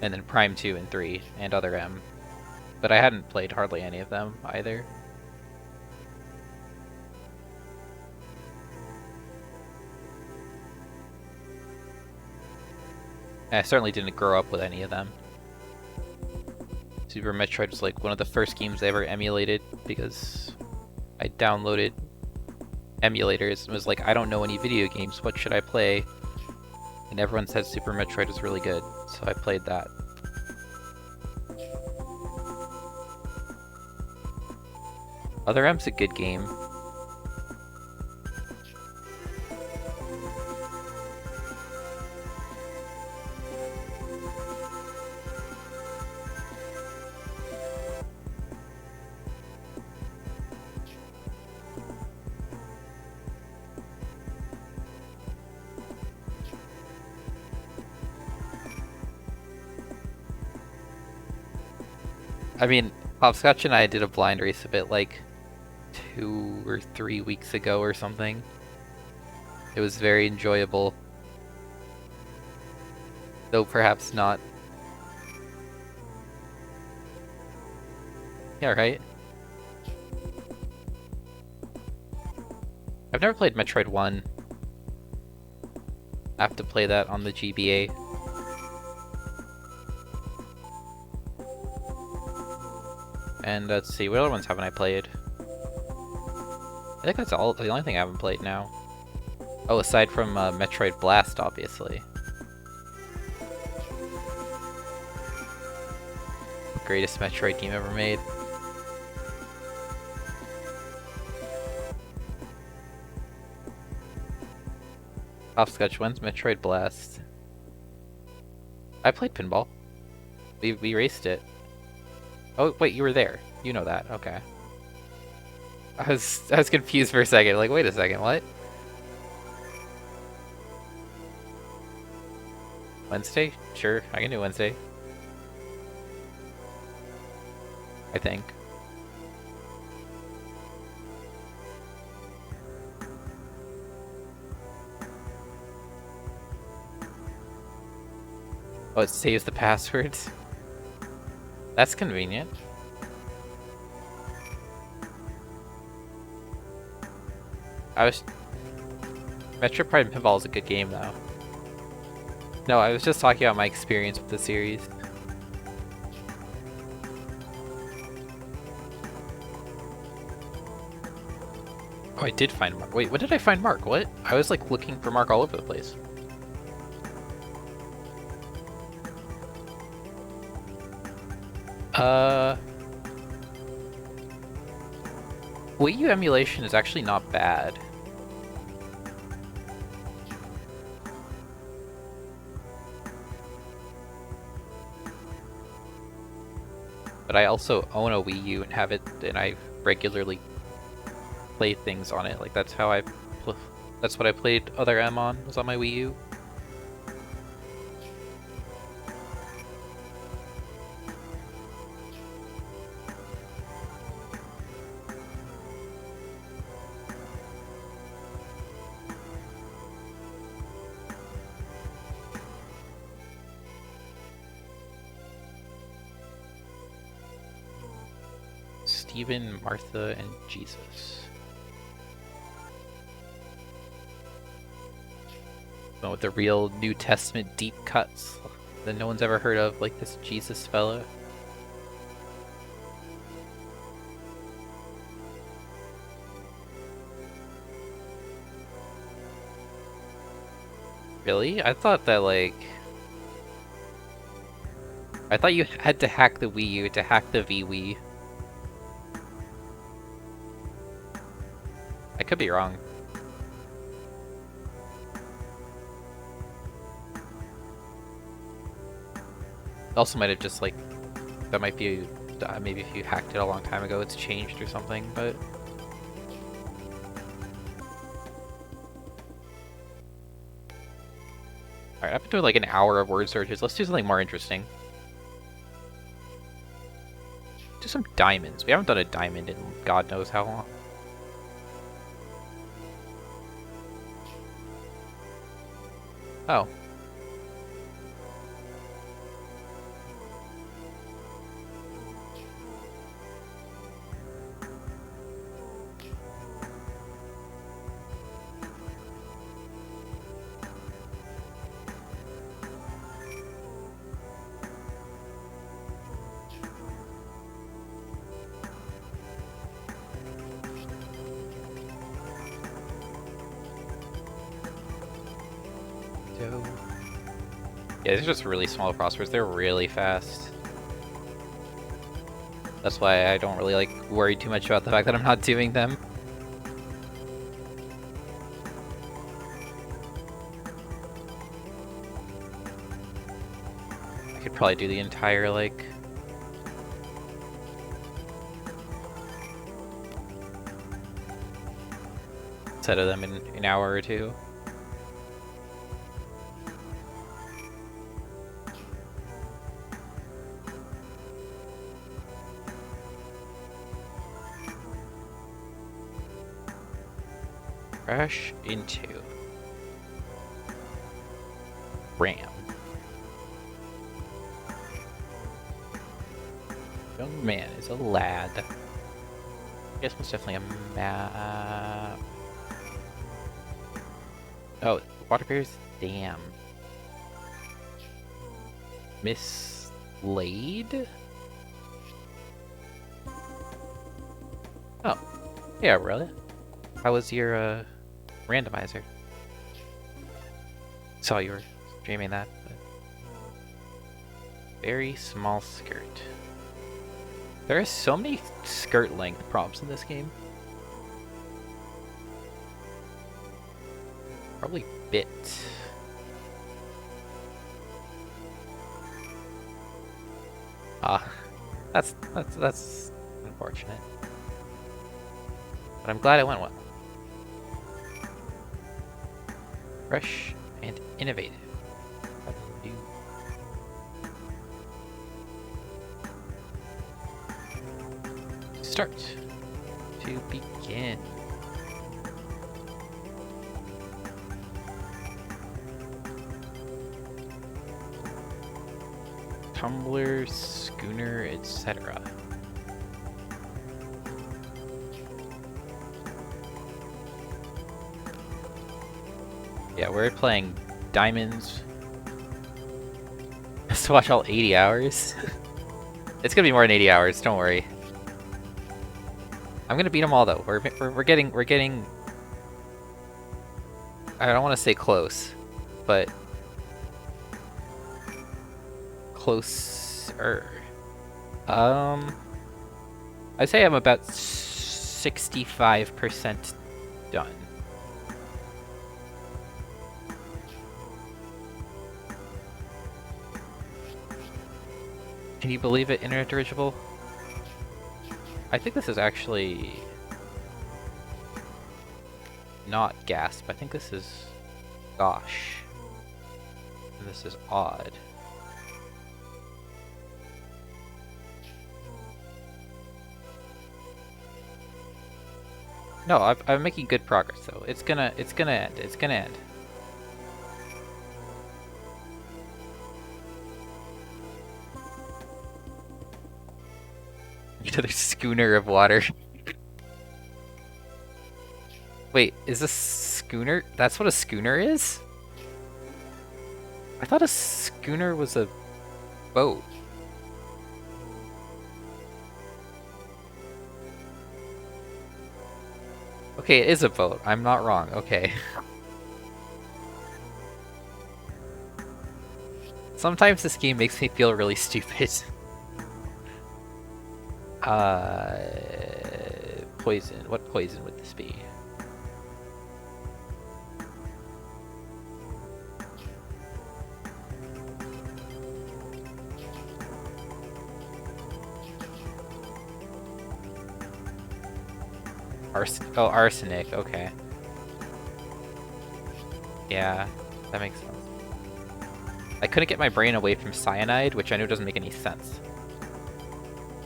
And then Prime 2 and 3, and Other M. But I hadn't played hardly any of them, either. And I certainly didn't grow up with any of them. Super Metroid was like one of the first games I ever emulated, because I downloaded emulators and was like, I don't know any video games, what should I play? And everyone said Super Metroid was really good, so I played that. Other M's a good game. I mean, Hopscotch and I did a blind race of it like 2 or 3 weeks ago or something. It was very enjoyable. Though perhaps not. Yeah, right? I've never played Metroid 1. I have to play that on the GBA. And let's see, what other ones haven't I played? I think that's the only thing I haven't played now. Oh, aside from Metroid Blast, obviously. Greatest Metroid game ever made. Hopscotch, when's Metroid Blast? I played pinball. We raced it. Oh, wait, you were there. You know that. Okay. I was confused for a second. Like, wait a second, what? Wednesday? Sure, I can do Wednesday. I think. Oh, it saves the passwords? That's convenient. Metroid Prime Pinball is a good game, though. No, I was just talking about my experience with the series. Oh, I did find Mark. Wait, what did I find Mark? What? I was like looking for Mark all over the place. Wii U emulation is actually not bad. But I also own a Wii U and have it, and I regularly play things on it. Like that's what I played Other M on, was on my Wii U. Stephen, Martha, and Jesus. Oh, with the real New Testament deep cuts that no one's ever heard of, like this Jesus fella. Really? I thought that, like... I thought you had to hack the Wii U to hack the VWii. I could be wrong. Also might have just, like... That might be... maybe if you hacked it a long time ago, it's changed or something, but... Alright, I've been doing like an hour of word searches. Let's do something more interesting. Do some diamonds. We haven't done a diamond in God knows how long. Oh. Yeah, these are just really small crosswords. They're really fast. That's why I don't really like worry too much about the fact that I'm not doing them. I could probably do the entire, like... set of them in an hour or two. Crash into Ram. Young man is a lad. I guess most definitely a map. Oh, water bears dam. Mislaid? Oh, yeah, really? How was your randomizer? Saw you were streaming that. But... Very small skirt. There are so many skirt length prompts in this game. Probably bit. That's unfortunate. But I'm glad it went well. Fresh and innovative. Start. To begin. Tumbler, schooner, etc. Yeah, we're playing diamonds. Just to watch all 80 hours. It's gonna be more than 80 hours, don't worry. I'm gonna beat them all though. We're getting. I don't want to say close, but closer. I'd say I'm about 65% done. Can you believe it, Internet Dirigible? I think this is actually not gasp. I think this is gosh. And this is odd. No, I'm making good progress though. It's gonna end. It's gonna end. Another schooner of water. Wait, is this schooner? That's what a schooner is? I thought a schooner was a boat. Okay, it is a boat. I'm not wrong. Okay. Sometimes this game makes me feel really stupid. Poison. What poison would this be? Arsenic, okay. Yeah, that makes sense. I couldn't get my brain away from cyanide, which I know doesn't make any sense.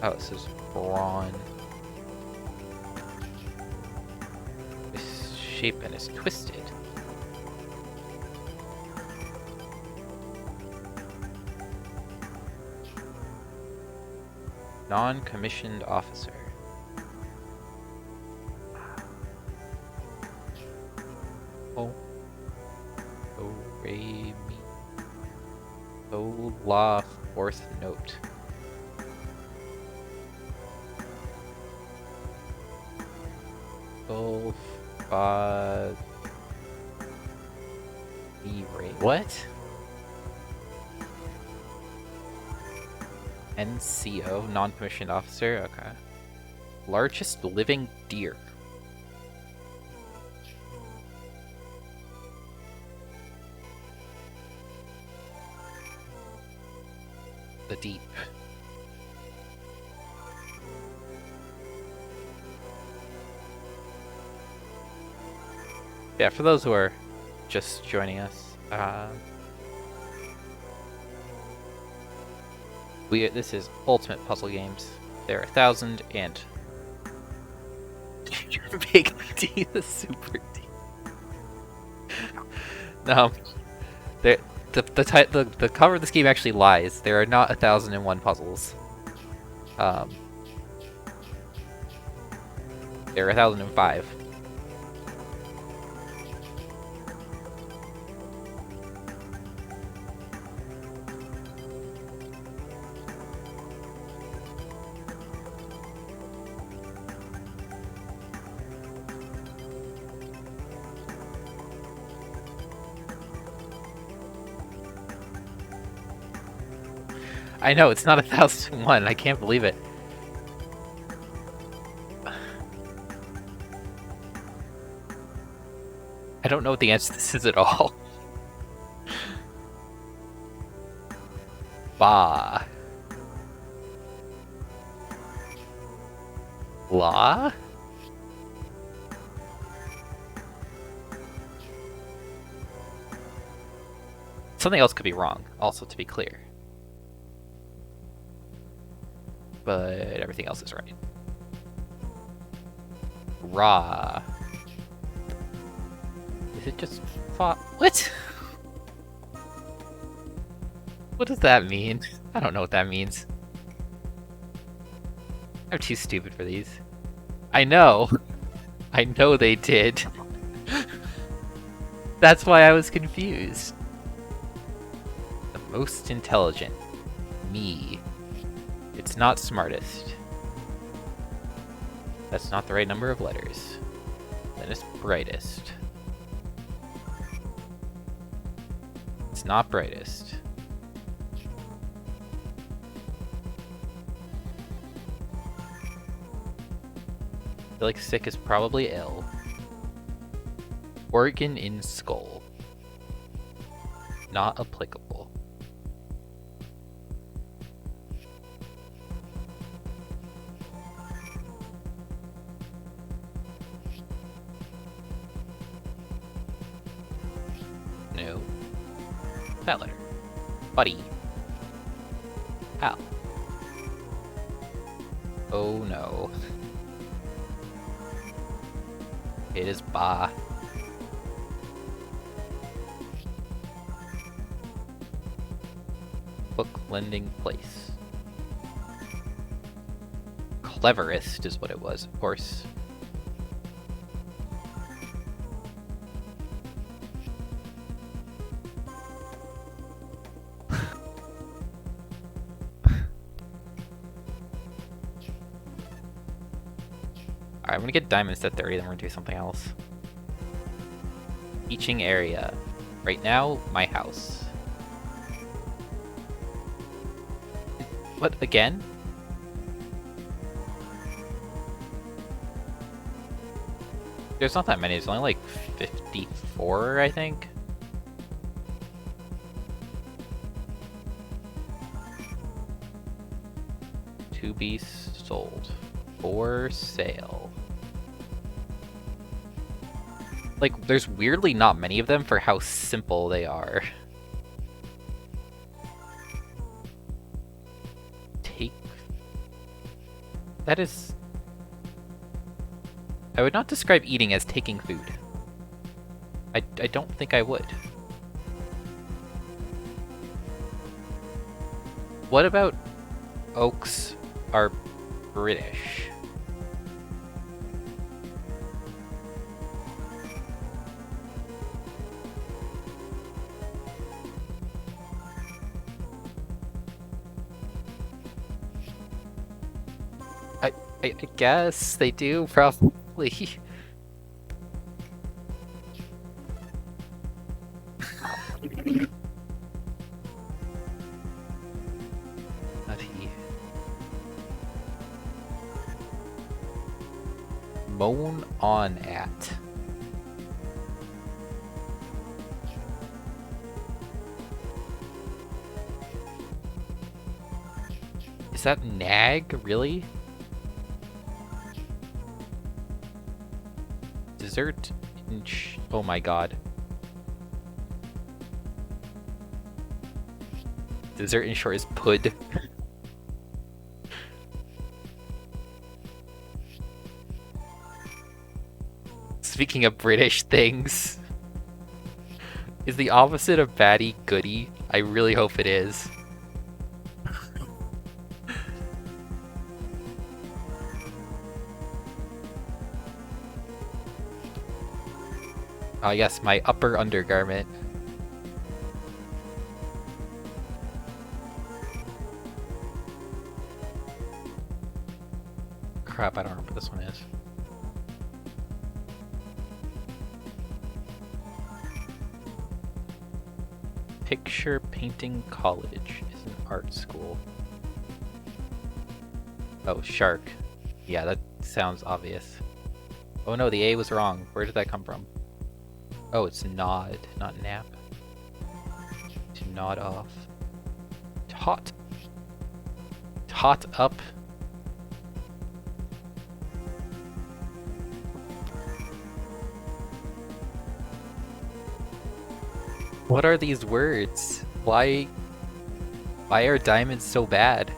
Oh, this is brawn. This shape and is twisted. Non-commissioned officer. Oh. Oh, Ray me. Oh, law fourth note. Oh, E-ray. What? NCO, non-commissioned officer. Okay. Largest living deer. The deep. Yeah, for those who are just joining us, this is Ultimate Puzzle Games. There are 1,000 and Big D, the Super D. No, the cover of this game actually lies. There are not 1,001 puzzles. There are 1,005. I know, it's not 1,001. I can't believe it. I don't know what the answer to this is at all. Ba. La? Something else could be wrong, also, to be clear. But everything else is right. Ra. Is it just what? What does that mean? I don't know what that means. I'm too stupid for these. I know. I know they did. That's why I was confused. The most intelligent. Me. It's not smartest. That's not the right number of letters. Then it's brightest. It's not brightest. I feel like sick is probably ill. Organ in skull. Not applicable. No. That letter. Buddy. Ow. Oh no. It is ba. Book lending place. Cleverest is what it was, of course. Alright, I'm gonna get diamonds at 30, then we're gonna do something else. Teaching area. Right now, my house. What, again? There's not that many, it's only like 54, I think. To be sold. For sale. Like, there's weirdly not many of them for how simple they are. Take... That is... I would not describe eating as taking food. I don't think I would. What about oaks are British? I guess they do, probably. Nutty. Moan on at. Is that nag, really? Dessert inch. Oh my god. Dessert in short is pud. Speaking of British things, is the opposite of baddie goodie? I really hope it is. Ah, yes, my upper undergarment. Crap, I don't remember what this one is. Picture Painting College is an art school. Oh, shark. Yeah, that sounds obvious. Oh no, the A was wrong. Where did that come from? Oh, it's nod, not nap. To nod off. Tot. Tot up. What are these words? Why are diamonds so bad?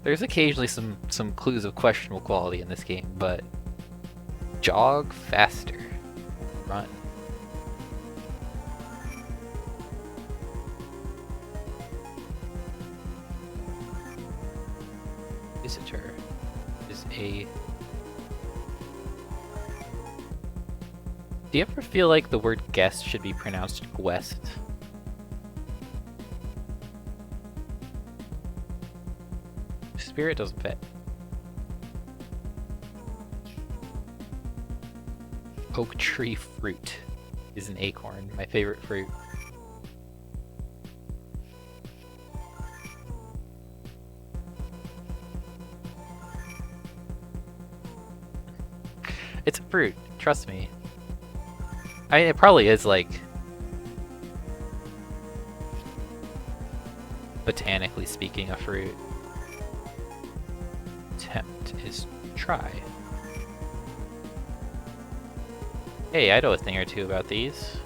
There's occasionally some clues of questionable quality in this game, but jog faster. Run. Visitor is a... Do you ever feel like the word guest should be pronounced guest? Spirit doesn't fit. Oak tree fruit is an acorn, my favorite fruit. It's a fruit, trust me. I mean, it probably is like botanically speaking a fruit. Tempt is try. Hey, I know a thing or two about these.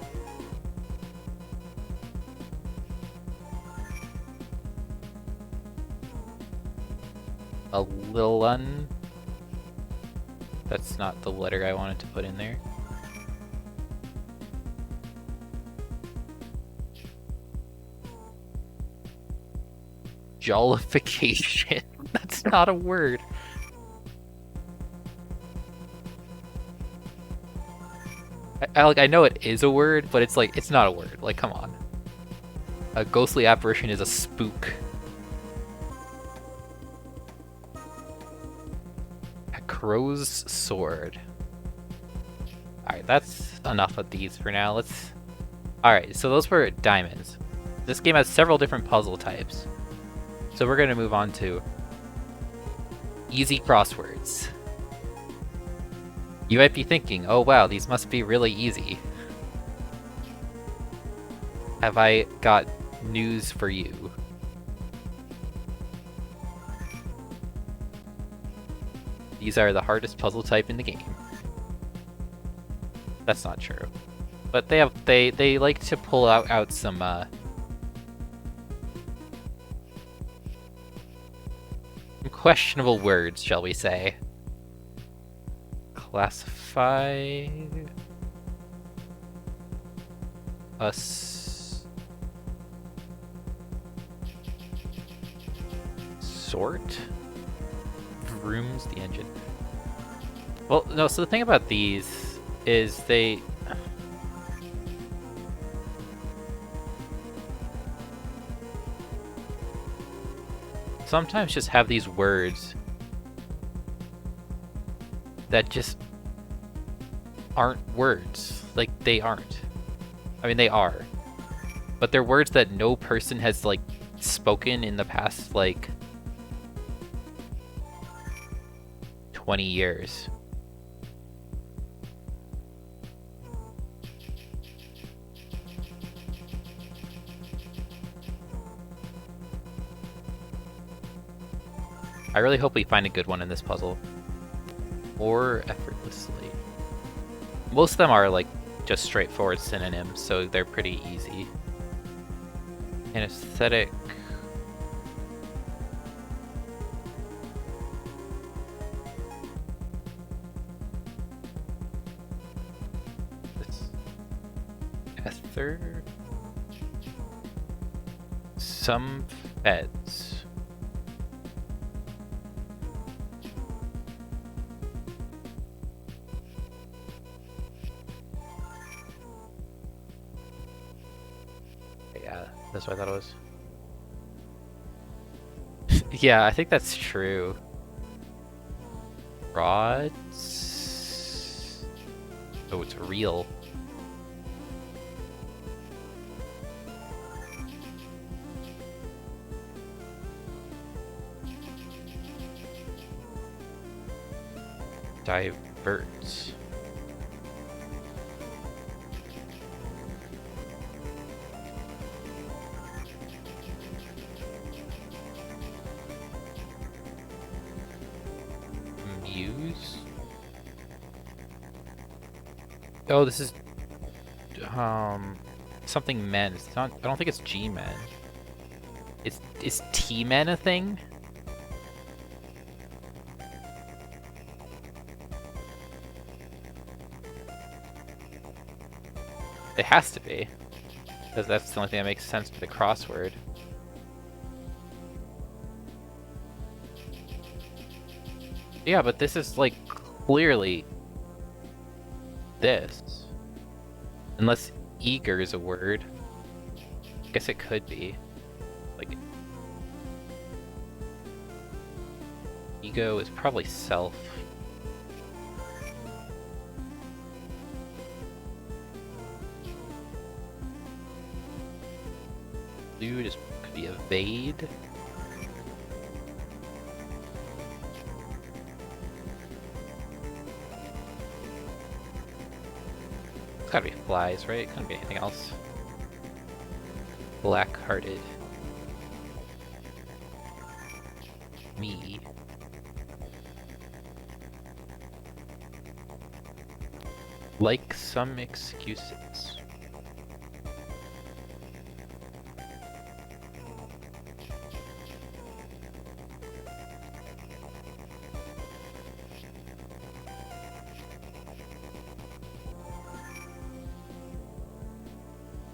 A little un. That's not the letter I wanted to put in there. Jollification. That's not a word. I know it is a word, but it's like, it's not a word. Like, come on. A ghostly apparition is a spook. Crow's Sword. Alright, that's enough of these for now. Alright, so those were diamonds. This game has several different puzzle types. So we're going to move on to easy crosswords. You might be thinking, oh wow, these must be really easy. Have I got news for you? These are the hardest puzzle type in the game. That's not true. But they like to pull out some questionable words, shall we say. Classify us sort rooms the engine. Well, no, so the thing about these is they sometimes just have these words that just aren't words. Like, they aren't. I mean, they are. But they're words that no person has, like, spoken in the past, like, 20 years. I really hope we find a good one in this puzzle. More effortlessly. Most of them are like just straightforward synonyms, so they're pretty easy. Anesthetic. Ether. Some feds. Yeah, that's what I thought it was. Yeah, I think that's true. Rods. Oh, it's real. Diverts. Muse. Oh, this is something men. It's not. I don't think it's G men. Is T men a thing? It has to be, because that's the only thing that makes sense for the crossword. Yeah, but this is like clearly this. Unless eager is a word. I guess it could be. Like, ego is probably self. Dude is could be evade. It's gotta be flies, right? It couldn't be anything else. Black-hearted. Me. Like some excuses.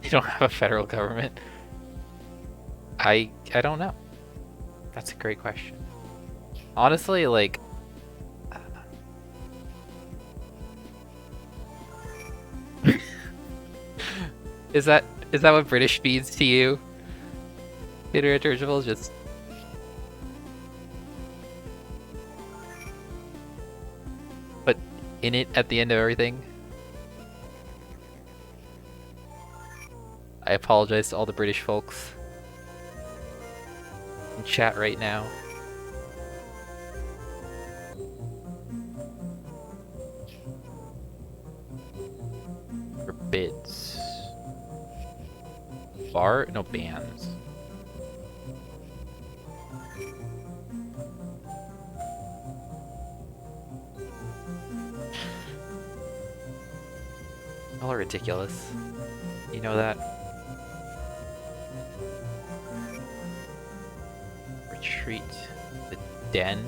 You don't have a federal government? I don't know. That's a great question. Honestly, like, is that what British means to you? Interinterchangeable, just in it at the end of everything. I apologize to all the British folks in chat right now. Forbids. Bar? No, bans. All ridiculous. You know that? Retreat. The den?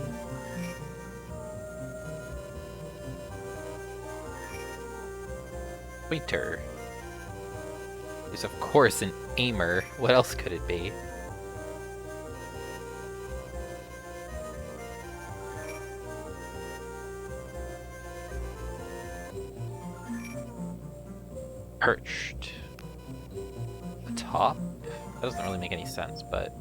Pointer. There's of course an aimer. What else could it be? Perched. Atop? That doesn't really make any sense, but...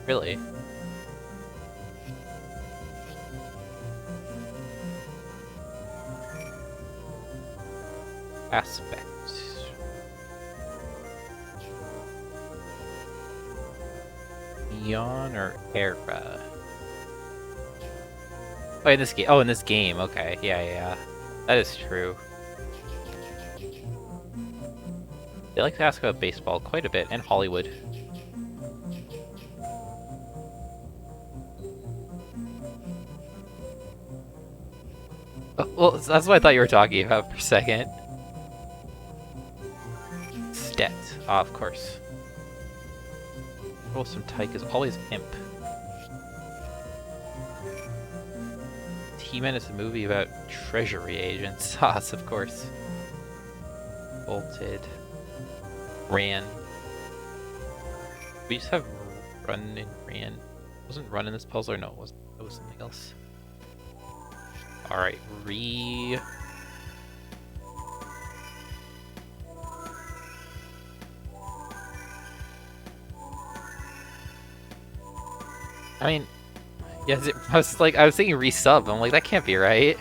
Really? Aspect. Eon or era? Oh, in this game. Oh, in this game. Okay. Yeah. That is true. They like to ask about baseball quite a bit, and Hollywood. Oh, well, that's what I thought you were talking about for a second. Stet. Ah, of course. Some tyke is always imp. He-Man is a movie about treasury agents. Haas, of course. Bolted. Ran. We just have run and ran. Wasn't run in this puzzle, or no, it wasn't. It was something else. Alright, I mean, yes, I was thinking resub. I'm like, that can't be right.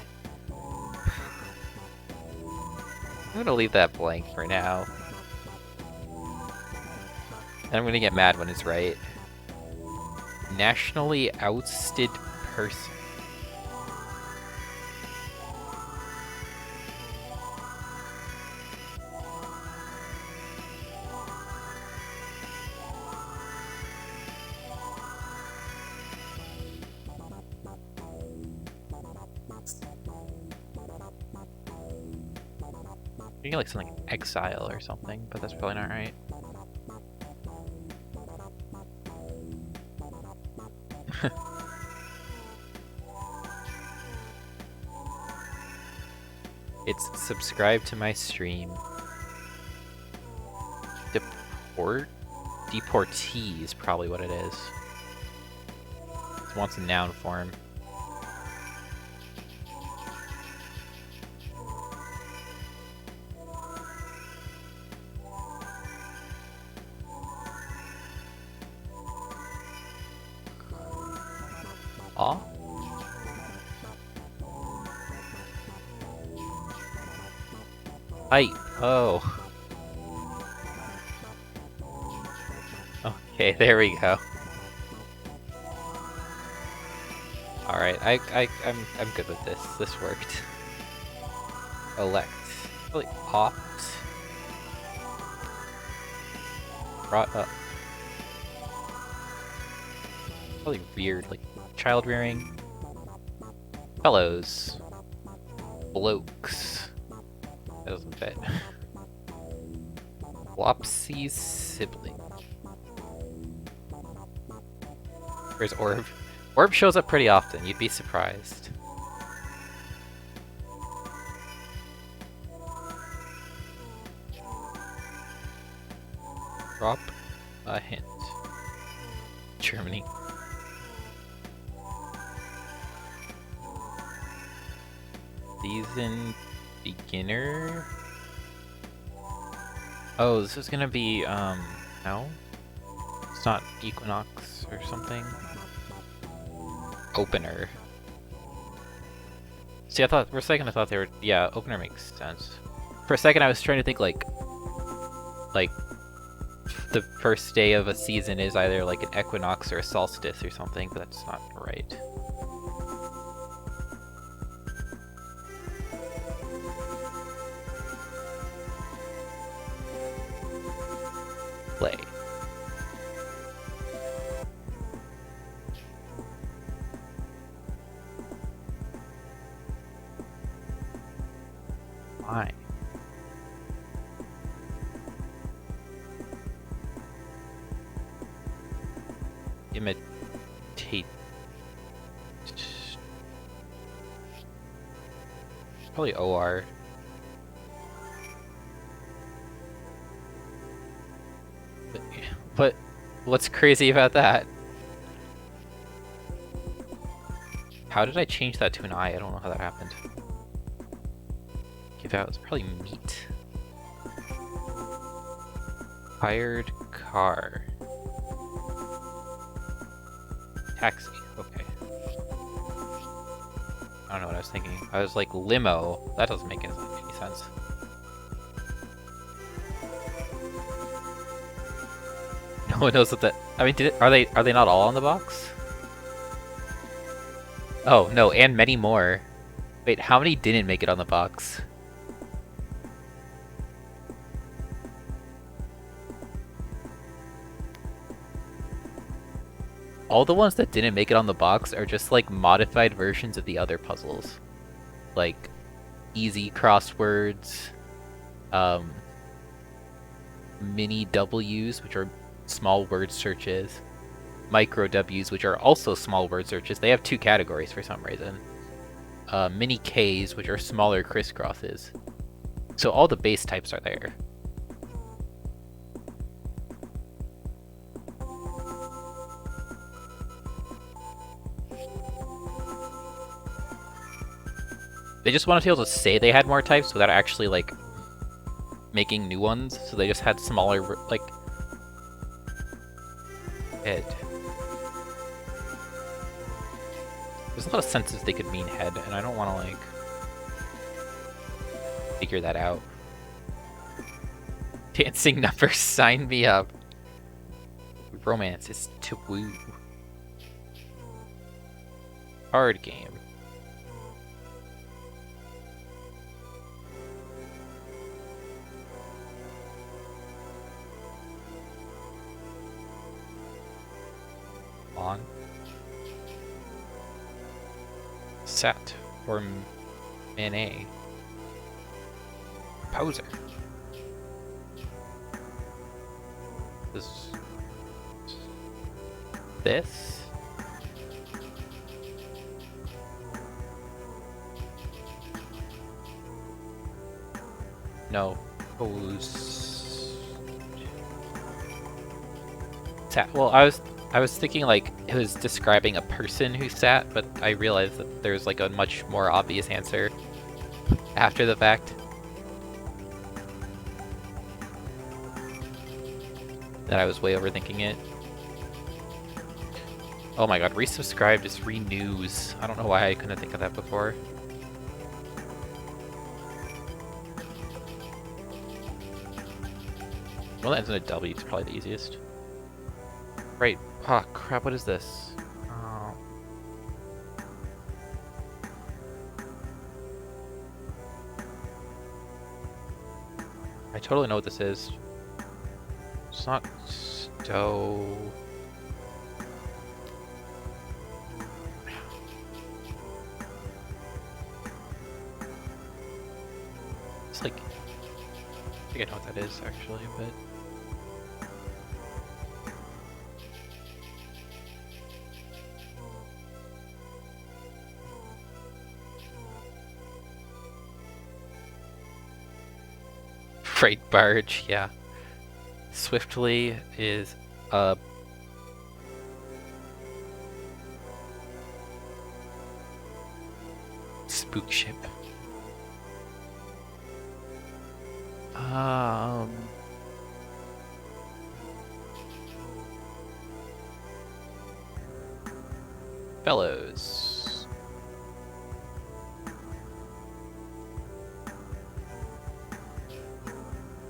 I'm gonna leave that blank for now. And I'm gonna get mad when it's right. Nationally ousted person. You get like something like exile or something, but that's probably not right. It's subscribe to my stream. Deportee is probably what it is. It wants a noun form. Aw? Hype. Oh. Okay, there we go. All right, I'm good with this. This worked. Elect. Really opt. Brought up. Really weird, like child rearing. Fellows. Blokes. That doesn't fit. Flopsy's sibling. Where's Orb? Orb shows up pretty often, you'd be surprised. Drop a hint. Germany. Season beginner? Oh, this is gonna be, no? It's not Equinox or something? Opener. See, for a second I thought they were, yeah, opener makes sense. For a second I was trying to think like the first day of a season is either like an equinox or a solstice or something, but that's not right. Play. Why? Imitate. Probably OR. But what's crazy about that? How did I change that to an I? I don't know how that happened. Give out. It's probably meat. Hired car. Taxi. Okay. I don't know what I was thinking. I was like limo. That doesn't make any sense. No one knows what that. I mean, are they not all on the box? Oh no, and many more. Wait, how many didn't make it on the box? All the ones that didn't make it on the box are just like modified versions of the other puzzles. Like easy crosswords, mini W's, which are small word searches, micro W's, which are also small word searches. They have two categories for some reason. Mini K's, which are smaller crisscrosses. So all the base types are there. They just wanted to be able to say they had more types without actually, like, making new ones, so they just had smaller, like, head. There's a lot of senses they could mean head, and I don't want to, like, figure that out. Dancing numbers, sign me up. Romance is to woo. Card game. On. Set or Manet. Poser. This? No. Pose. Sat. Well, I was thinking like it was describing a person who sat, but I realized that there's like a much more obvious answer after the fact. That I was way overthinking it. Oh my god, resubscribed is renews. I don't know why I couldn't think of that before. Well, that ends in a W, it's probably the easiest. Right. Ah, oh, crap, what is this? Oh. I totally know what this is. It's not stow. It's like, I think I know what that is actually, but freight barge, yeah. Swiftly is a spook ship. Um, Fellows.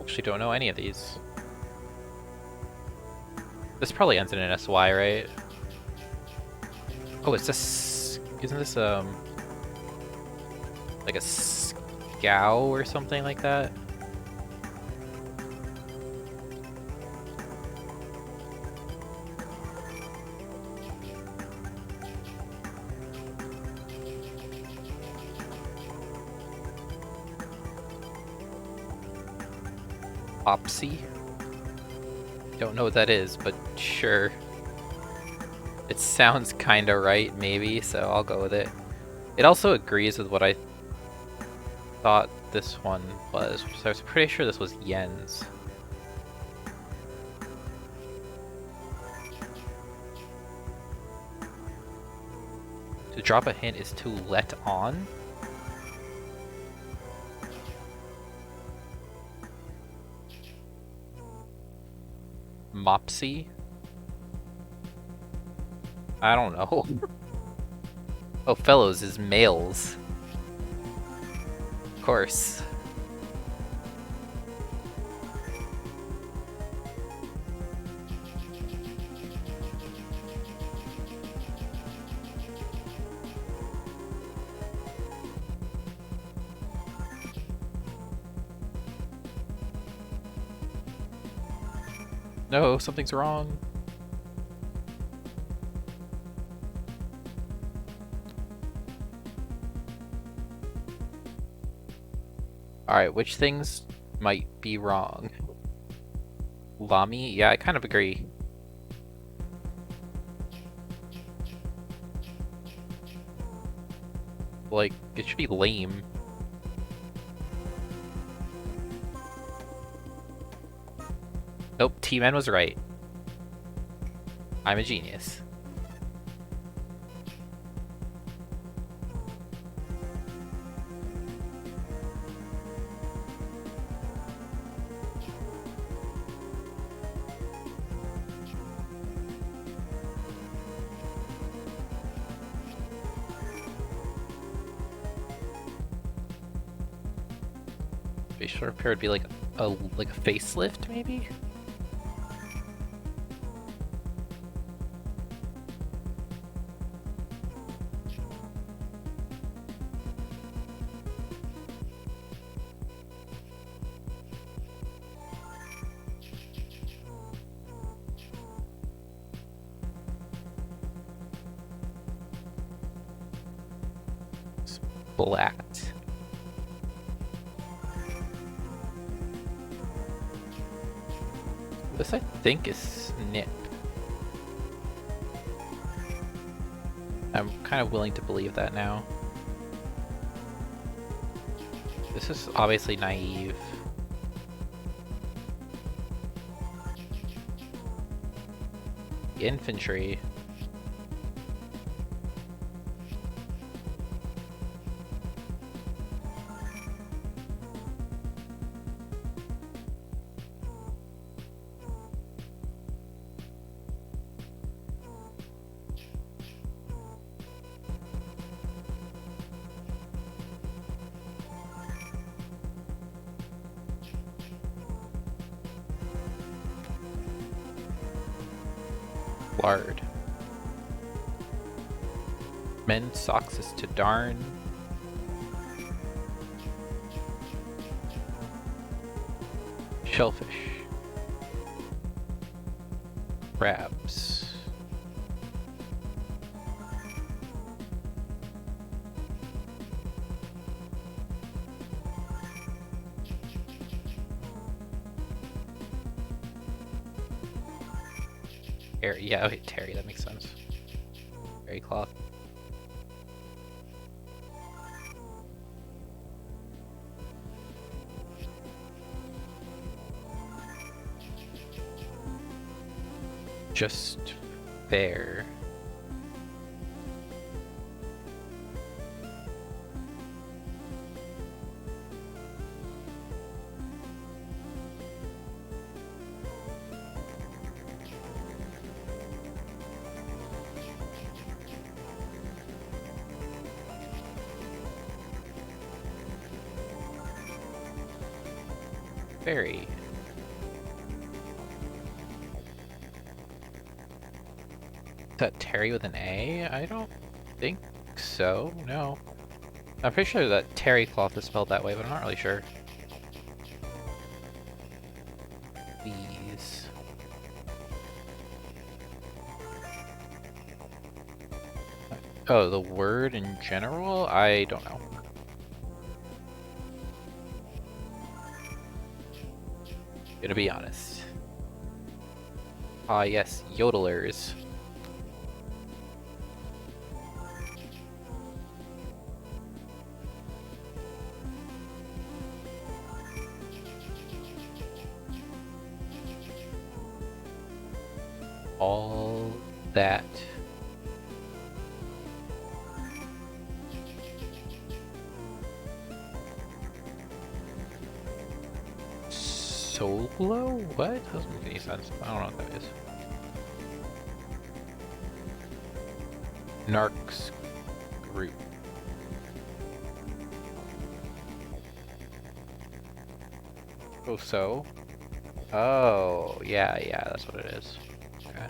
Actually, don't know any of these. This probably ends in an SY, right? Oh, is this... Isn't this, like a scow or something like that? Opsy? Don't know what that is, but sure. It sounds kinda right, maybe, so I'll go with it. It also agrees with what I thought this one was, so I was pretty sure this was yens. To drop a hint is to let on? Mopsy? I don't know. Oh, fellows is males. Of course. No, something's wrong. Alright, which things might be wrong? Lami? Yeah, I kind of agree. Like, it should be lame. Nope, T-Man was right. I'm a genius. Facial repair would be like a facelift, maybe? Splat. This I think is snip. I'm kind of willing to believe that now. This is obviously naive. Infantry. Lard. Men's socks is to darn. Shellfish. Crabs. Terry, yeah, okay, Terry, that makes sense. Terry cloth. Just fair. Fairy. Is that Terry with an A? I don't think so, no. I'm pretty sure that terry cloth is spelled that way, but I'm not really sure. These. Oh, the word in general? I don't know. Gonna be honest. Ah, yes, yodelers. All that. Solo? What? Doesn't make any sense. I don't know what that is. Narcs group. Oh, so? Oh, yeah, that's what it is. Okay.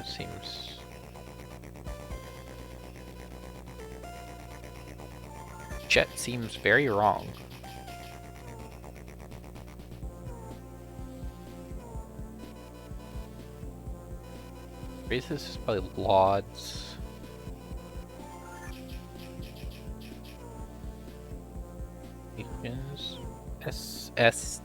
Seems... Jet seems very wrong. This is probably Lauds. SST?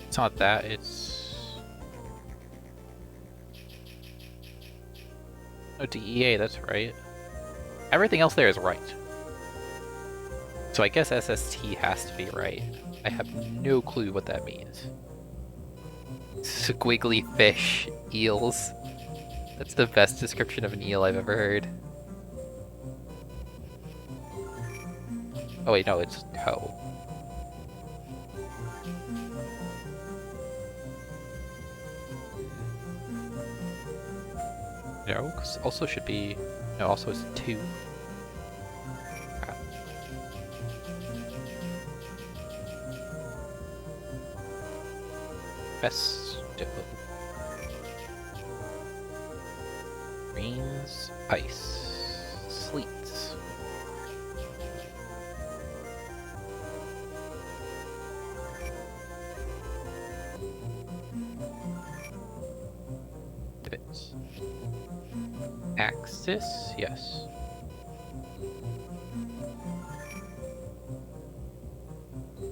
It's not that, it's... Oh, DEA, that's right. Everything else there is right. So I guess SST has to be right. I have no clue what that means. Squiggly fish eels. That's the best description of an eel I've ever heard. Oh wait, no, it's toe. No, because also should be... No, also it's 2. Crap. Festo. Rains, ice, sleets. Divots. Axis, yes.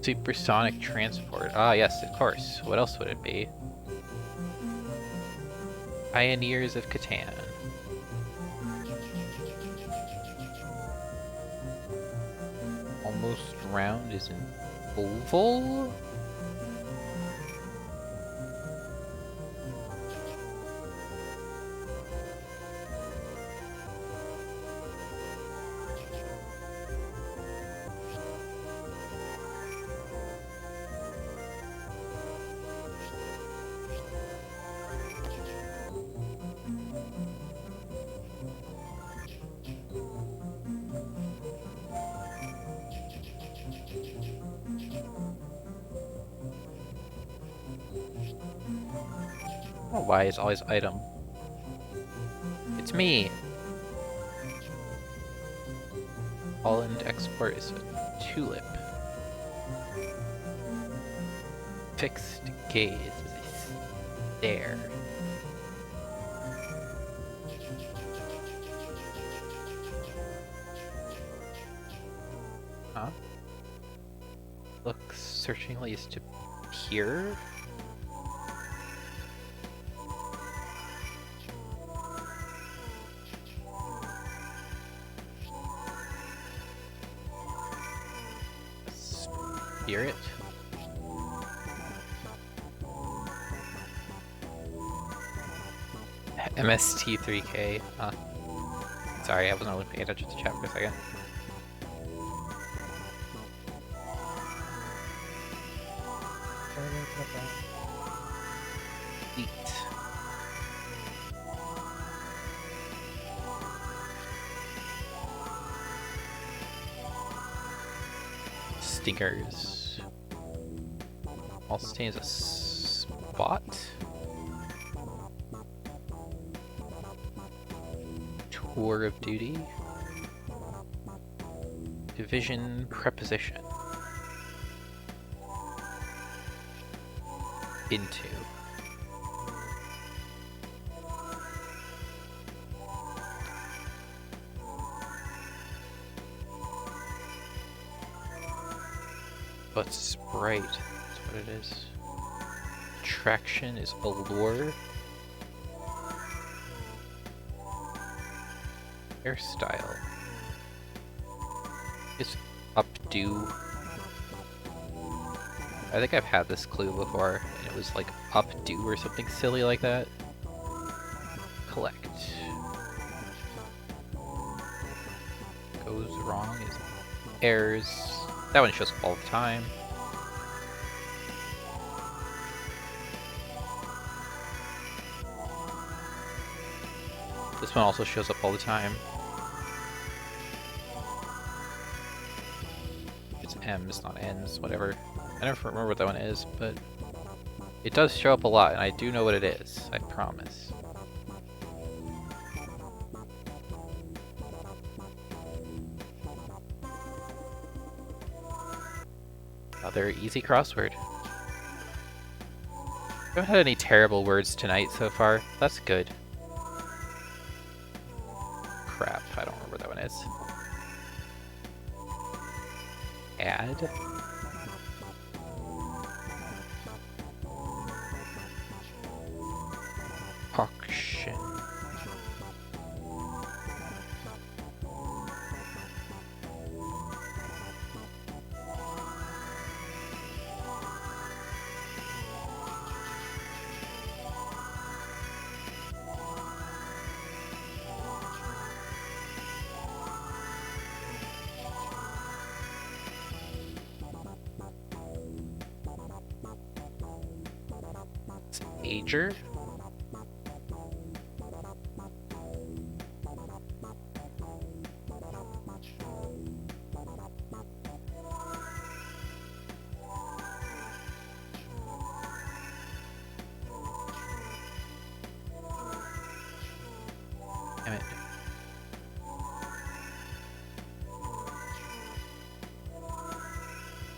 Supersonic transport. Ah, yes, of course. What else would it be? Pioneers of Catan. Almost round is an oval? Oh, why is always item? It's me! Holland export is a tulip. Fixed gaze is a stare. Huh? Look searchingly is to peer? Spirit? MST3K. Huh. Sorry, I wasn't really paying attention to chat for a second. Stinkers. All sustains a spot. Tour of duty. Division preposition. Into. But Sprite, that's what it is. Attraction is allure. Hairstyle is updo. I think I've had this clue before, and it was like updo or something silly like that. Collect. Goes wrong is errors. That one shows up all the time. This one also shows up all the time. It's M's, not N's, whatever. I never remember what that one is, but it does show up a lot, and I do know what it is, I promise. Another easy crossword. I haven't had any terrible words tonight so far. That's good. Crap, I don't remember what that one is. Add. Auction. Ager. Damn it.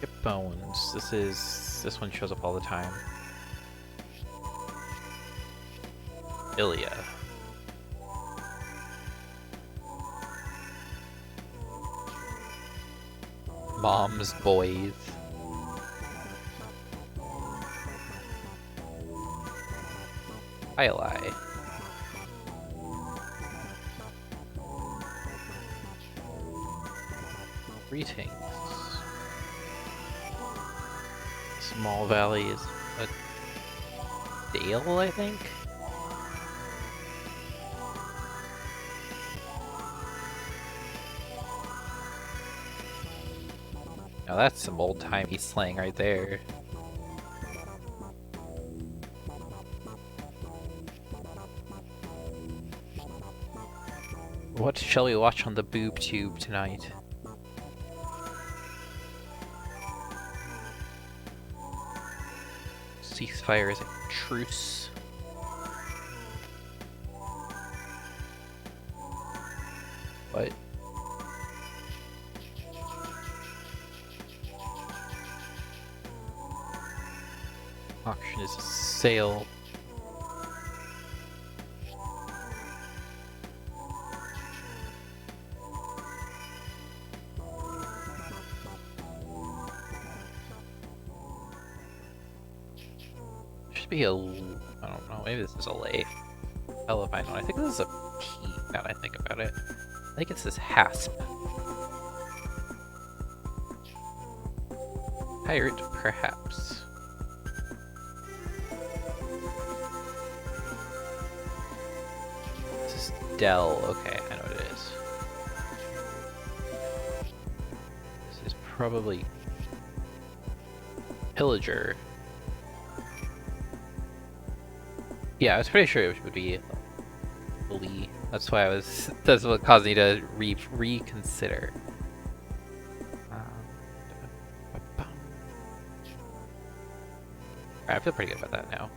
Hip bones. This one shows up all the time. Ilia. Mom's boys. Ili. Greetings. Small Valley is a dale, I think? Now that's some old-timey slang right there. What shall we watch on the boob tube tonight? Ceasefire is a truce. What? Auction is a sale. Should be a, I don't know, maybe this is a lay. Hell if I know. I think this is a P now that I think about it. I think it's this hasp. Pirate, perhaps. This is Dell. Okay, I know what it is. This is probably Pillager. Yeah, I was pretty sure it would be Lee. That's why that's what caused me to reconsider. I feel pretty good about that now.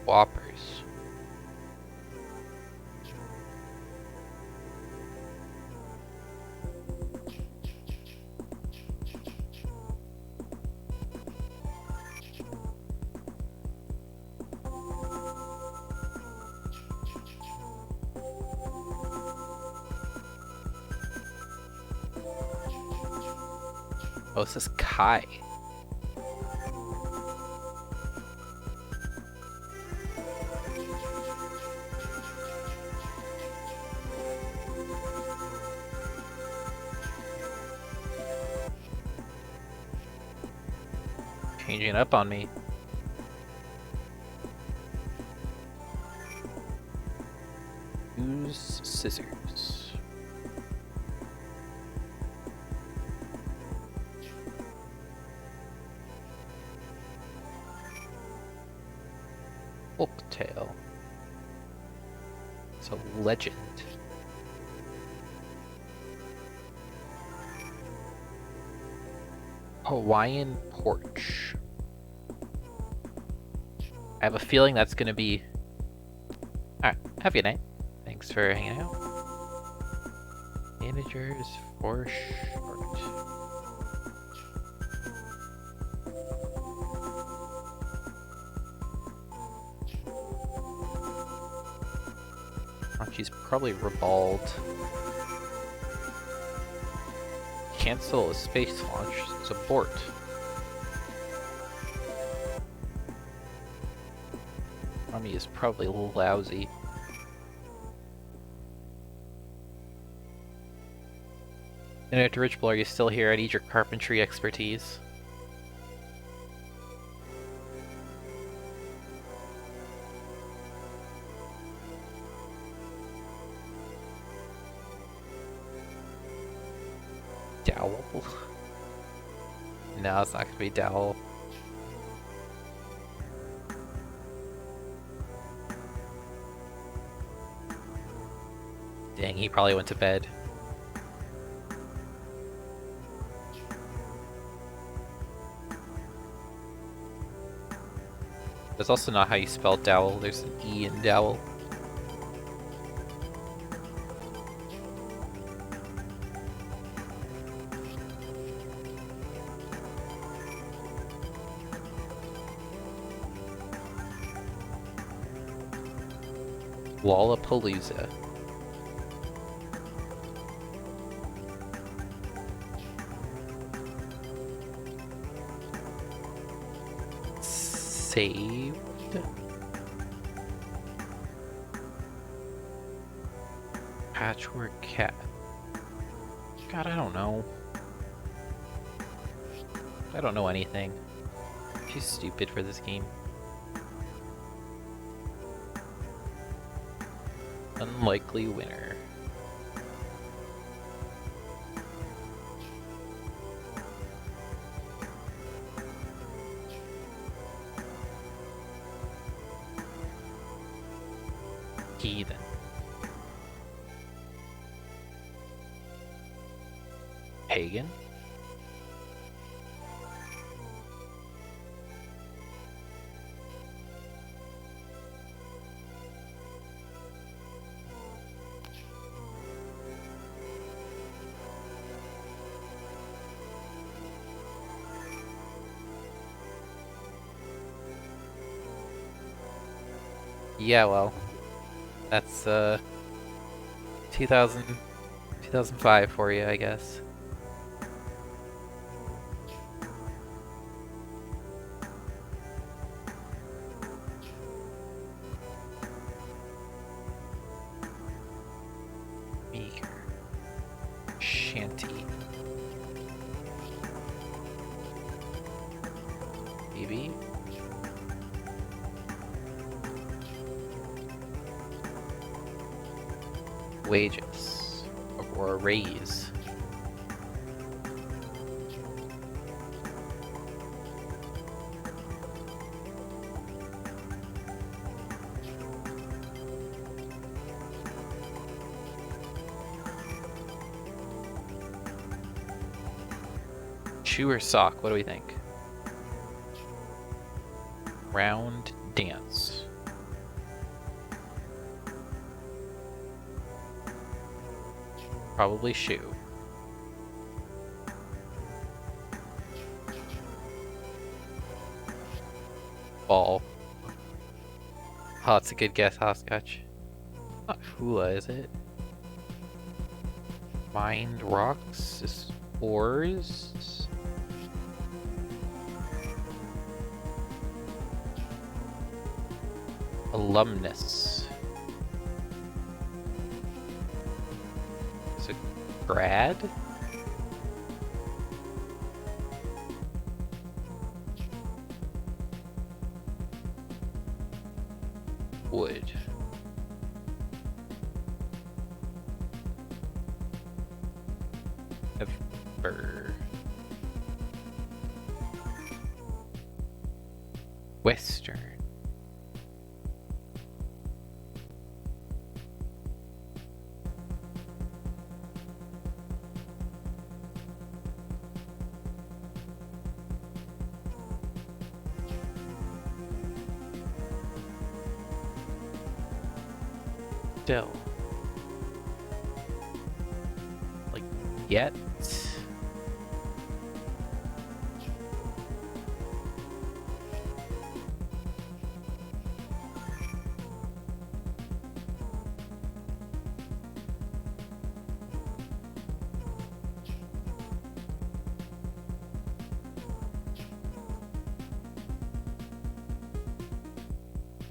Whoppers. Oh, this is Kai. Changing up on me. Use scissors. Folktale. It's a legend. Hawaiian porch. I have a feeling that's gonna be... Alright, have a good night. Thanks for hanging out. Managers for short. Oh, she's probably ribald. Cancel a space launch. It's abort. Army is probably a little lousy. Internet Richable, are you still here? I need your carpentry expertise. Dowel? No, it's not gonna be Dowel. Dang, he probably went to bed. That's also not how you spell dowel. There's an E in dowel. Lollapalooza. Saved. Patchwork cat. God, I don't know. I don't know anything. She's stupid for this game. Unlikely winner. Heathen. Pagan? Yeah, well, that's 2005 for you, I guess. Meager. Shanty. Maybe? Wages. Or a raise. Shoe or sock? What do we think? Round dance. Probably shoe. Ball. Oh, it's a good guess, hopscotch. Not hula, is it? Mind rocks is oars. Alumnus. Is it grad? Wood. Ever. Western. Still. Like, yet?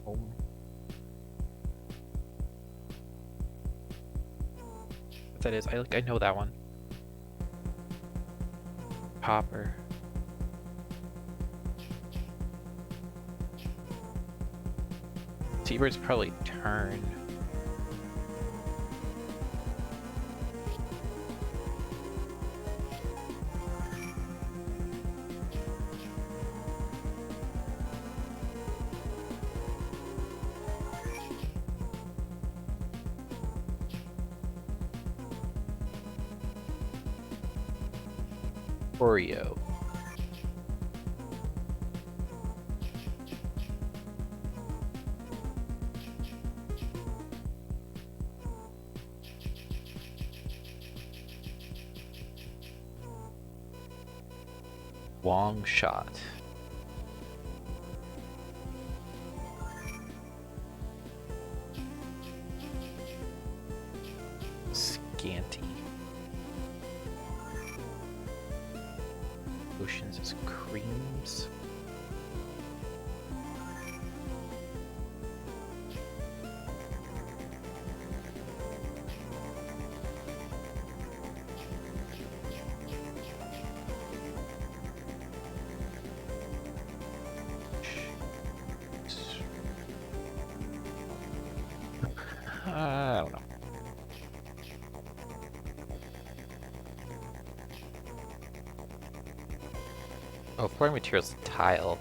Home. What that is? I know that one. Popper. Seabirds probably turn. Oreo. Long shot. Scanty. Oceans is creams. I don't know. Oh, flooring materials tile.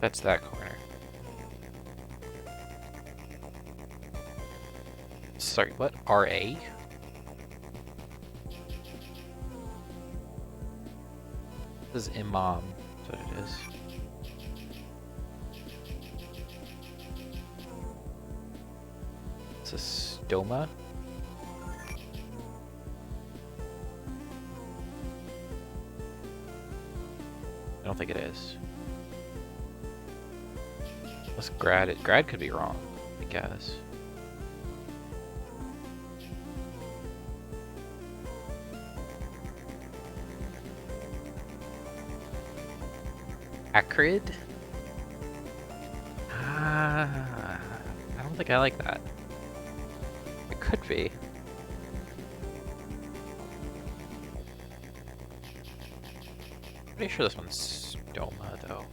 That's that corner. Sorry, what? RA? This is Imam. That's what it is. It's a stoma. I don't think it is. Let's grad it. Grad could be wrong, I guess. Acrid? Ah, I don't think I like that. It could be. Pretty sure this one's stoma, though.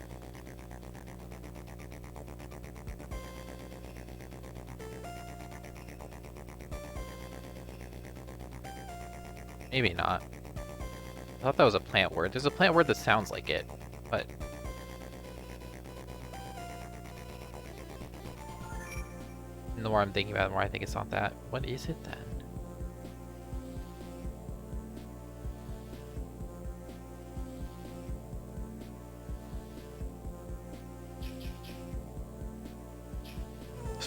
Maybe not. I thought that was a plant word. There's a plant word that sounds like it, but... And the more I'm thinking about it, the more I think it's not that. What is it then?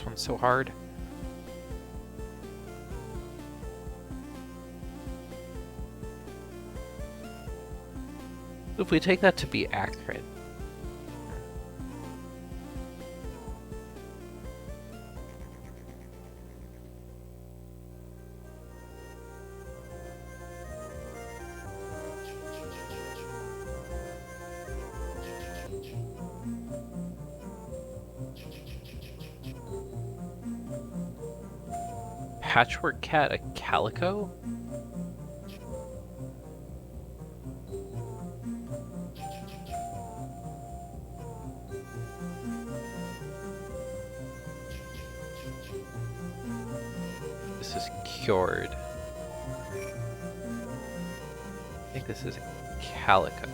this one's so hard. If we take that to be accurate. Patchwork cat, a calico? This is cured. I think this is calico.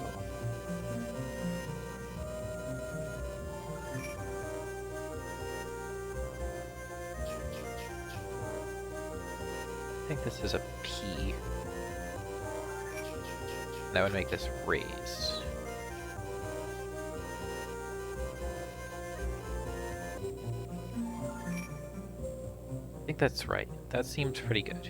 I think this is a P. That would make this raise. I think that's right. That seems pretty good.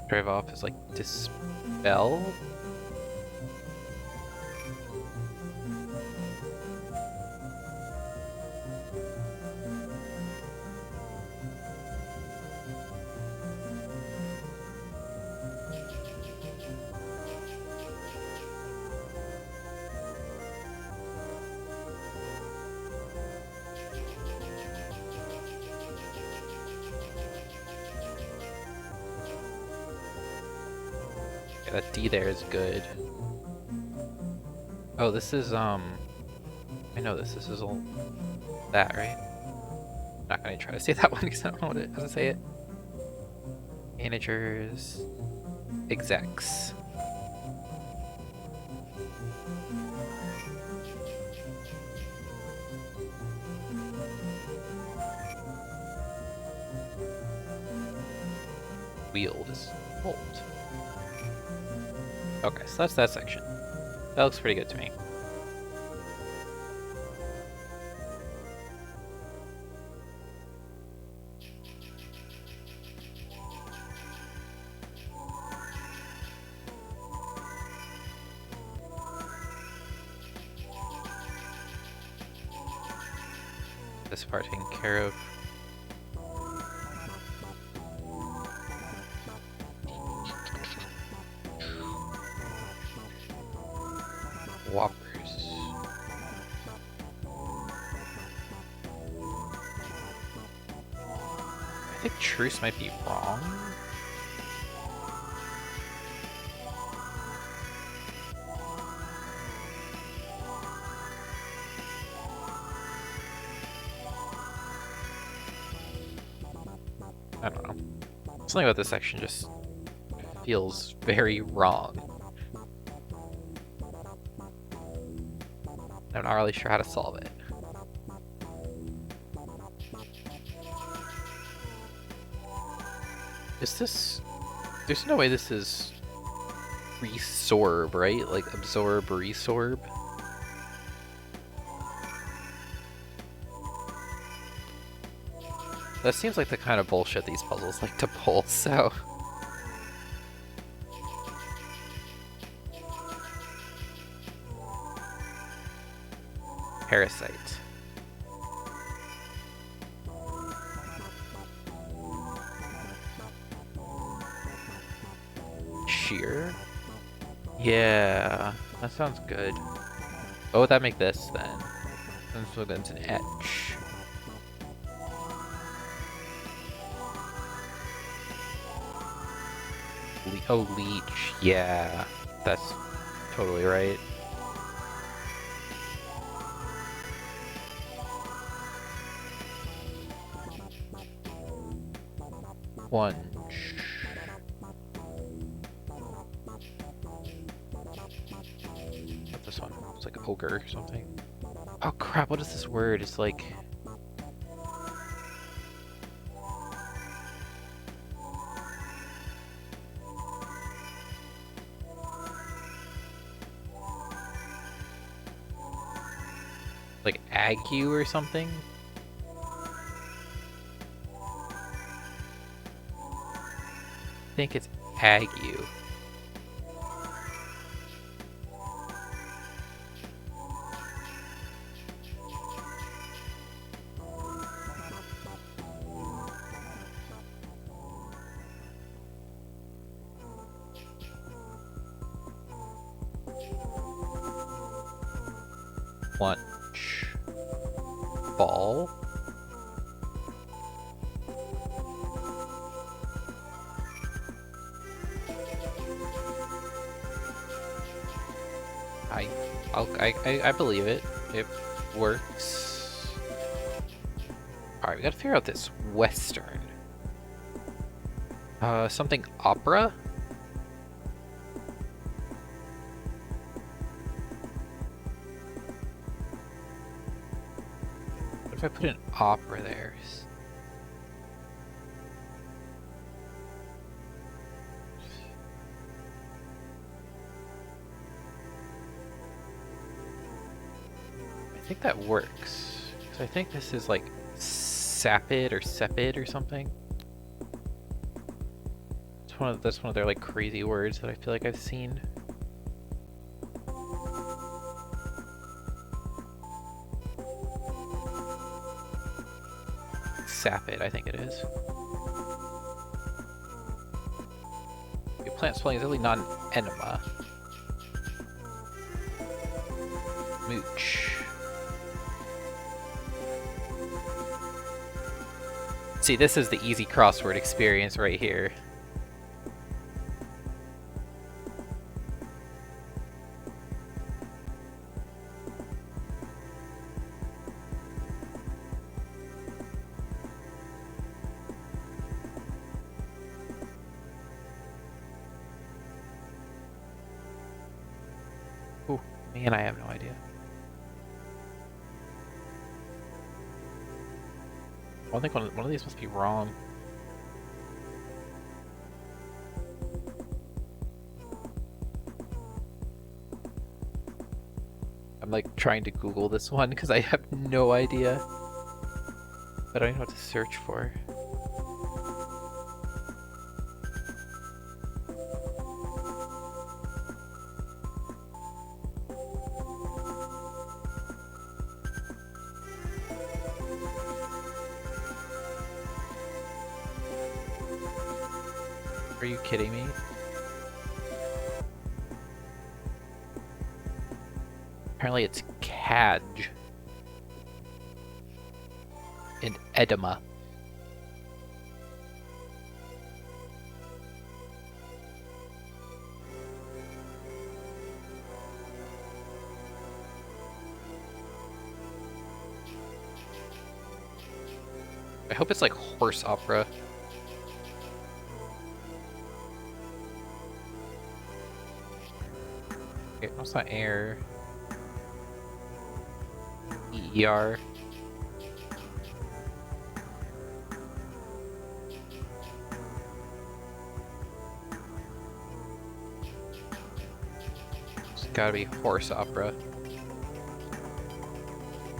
Drive off is like dispel. Yeah, that D there is good. Oh, this is, I know this is all that, right? I'm not gonna try to say that one because I don't know how to say it. Managers, execs. Wield is old. Okay, so that's that section. That looks pretty good to me. This part taken care of. Walkers. I think truce might be wrong. I don't know. Something about this section just feels very wrong. I'm not really sure how to solve it. Is this... There's no way this is... Resorb, right? Like, absorb, resorb? That seems like the kind of bullshit these puzzles like to pull, so... Parasite. Shear? Yeah, that sounds good. What would that make this then? This would go into an etch. Oh, leech. Yeah, that's totally right. Plunge. What's this one? It's like ogre or something. Oh crap, what is this word? It's like... Like ague or something? I think it's ague. Lunch. Ball? I believe it. It works. Alright, we gotta figure out this Western. Something opera? What if I put an opera there? I think that works. So I think this is like sapid or sepid or something. That's one of their like crazy words that I feel like I've seen. Sapid, I think it is. Okay, plant swelling is really not an enema. Mooch. See, this is the easy crossword experience right here. Ooh, man, I have no idea. I think one of these must be wrong. I'm like trying to Google this one because I have no idea. I don't even know what to search for. Are you kidding me? Apparently it's cadge and edema. I hope it's like horse opera. Okay, that's not air. EER. It's gotta be horse opera.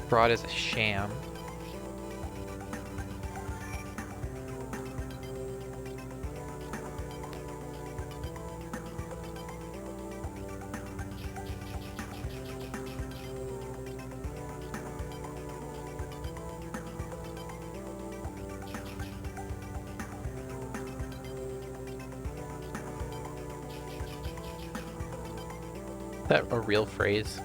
Broad is a sham. Is that a real phrase?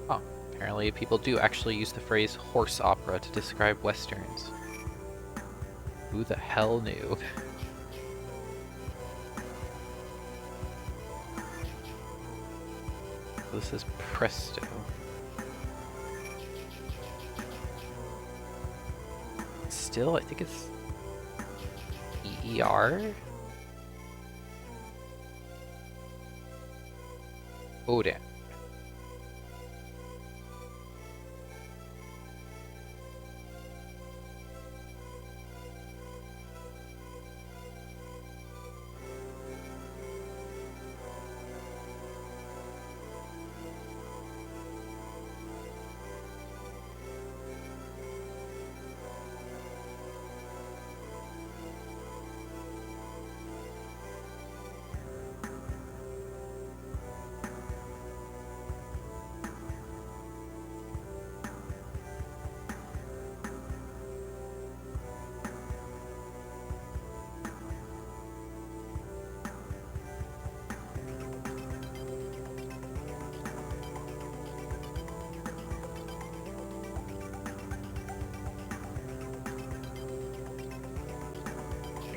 Oh, apparently people do actually use the phrase horse opera to describe westerns. Who the hell knew? This is presto. Still, I think it's EER? Oh, damn.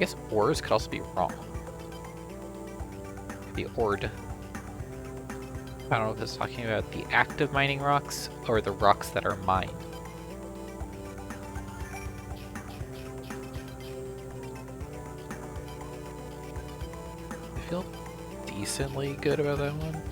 guess ores could also be wrong. The ord. I don't know if it's talking about the act of mining rocks or the rocks that are mined. I feel decently good about that one.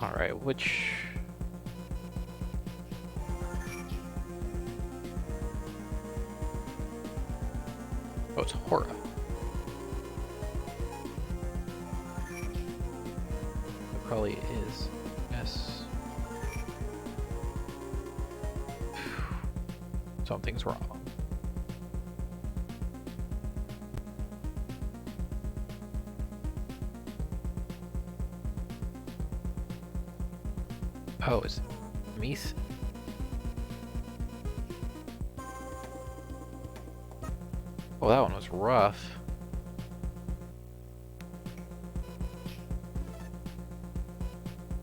Alright, which... Oh, it's Hora. It probably is. Yes. Something's wrong. Oh, it's Meese? Oh, that one was rough.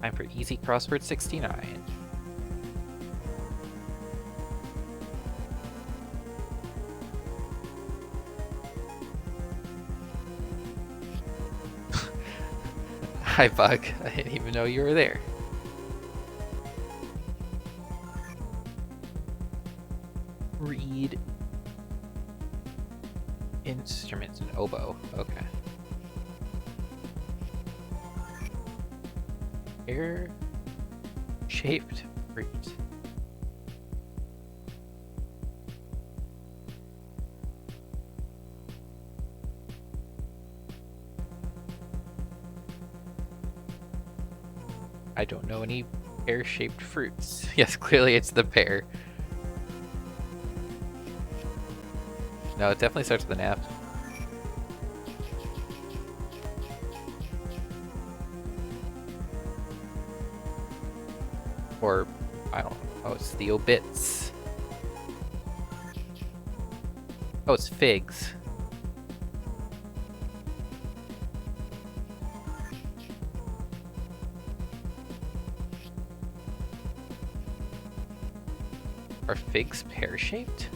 Time for easy crossword 69. Hi, Bug. I didn't even know you were there. Read instruments and oboe. Okay. Pear-shaped fruit. I don't know any pear-shaped fruits. Yes, clearly it's the pear. No, it definitely starts with an F. Or, I don't know. Oh, it's the obits. Oh, it's figs. Are figs pear-shaped?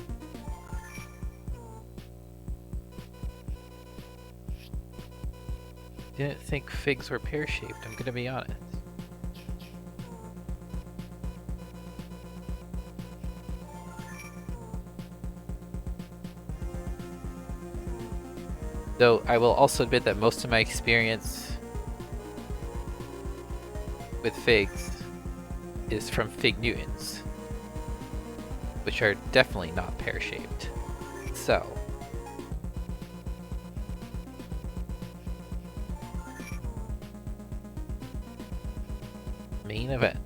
Didn't think figs were pear-shaped, I'm gonna be honest. Though I will also admit that most of my experience with figs is from fig Newtons, which are definitely not pear-shaped. So, main event.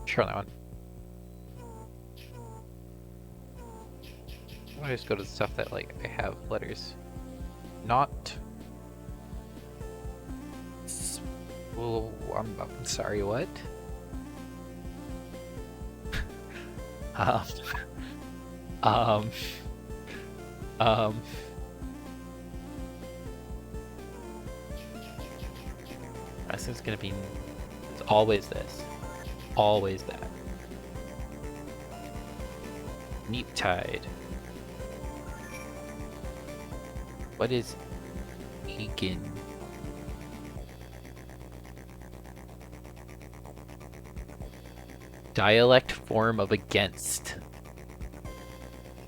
Sure on that one. I just go to the stuff that, like, I have letters. Not... Well, I'm sorry, what? um... I think it's gonna be... It's always this. Always that. Neap tide. What is Egan? Dialect form of against.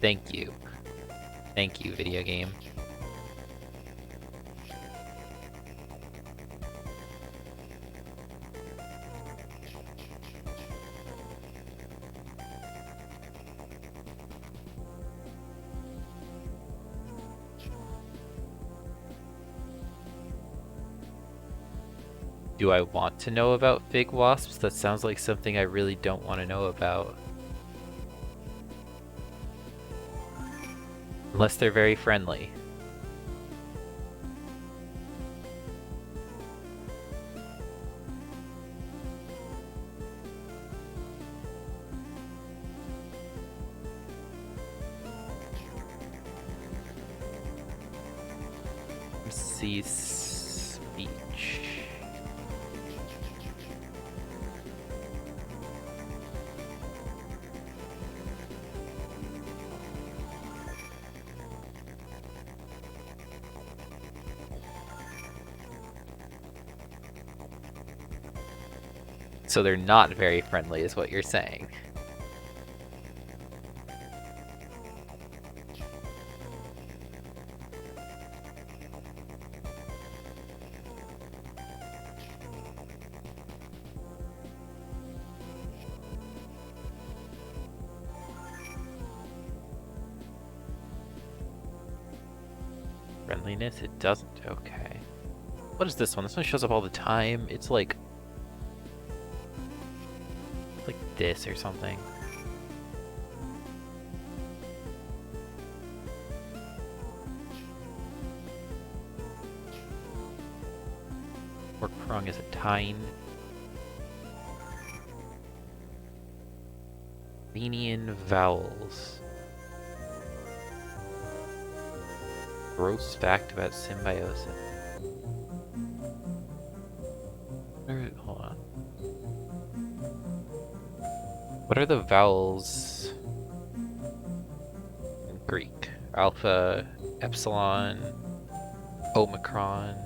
Thank you. Thank you, video game. Do I want to know about fig wasps? That sounds like something I really don't want to know about. Unless they're very friendly. See speech. So they're not very friendly is what you're saying. Friendliness? It doesn't. Okay. What is this one? This one shows up all the time. It's like this or something. Pork prong is a tine. Athenian vowels. Gross fact about symbiosis. Hold on. What are the vowels in Greek? Alpha, epsilon, omicron.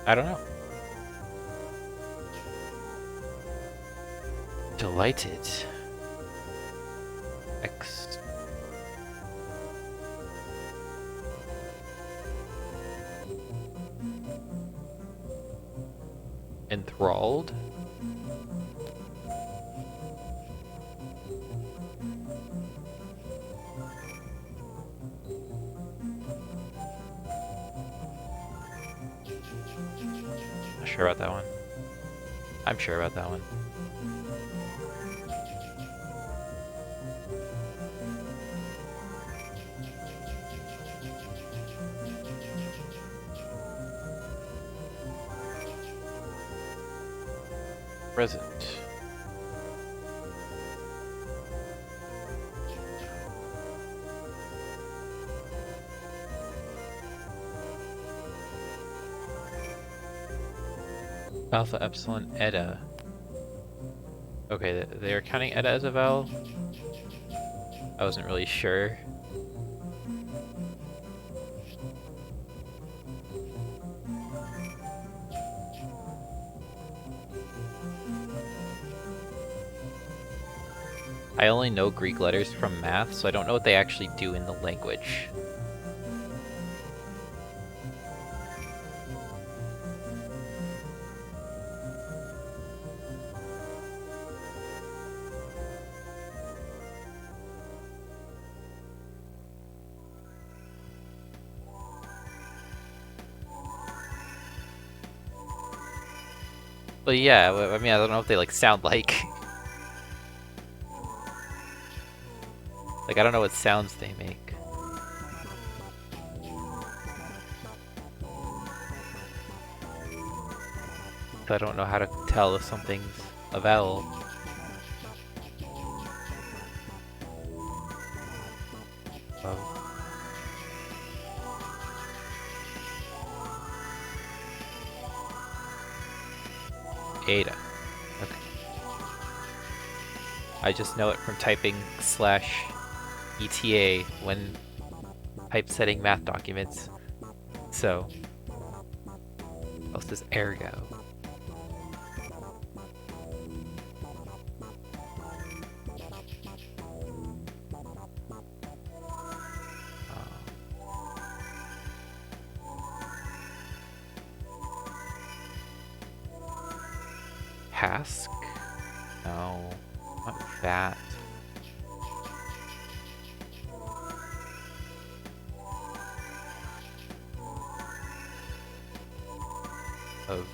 I don't know. Delighted. X. Enthralled. Not sure about that one. I'm sure about that one. Present. Alpha, epsilon, eta. Okay, they're counting eta as a vowel? I wasn't really sure. I only know Greek letters from math, so I don't know what they actually do in the language. But yeah, I mean, I don't know what they like sound like. Like, I don't know what sounds they make. So I don't know how to tell if something's a vowel. Eta. Okay. I just know it from typing /ETA when typesetting math documents. So, else is ergo. Cask? No, not that. Of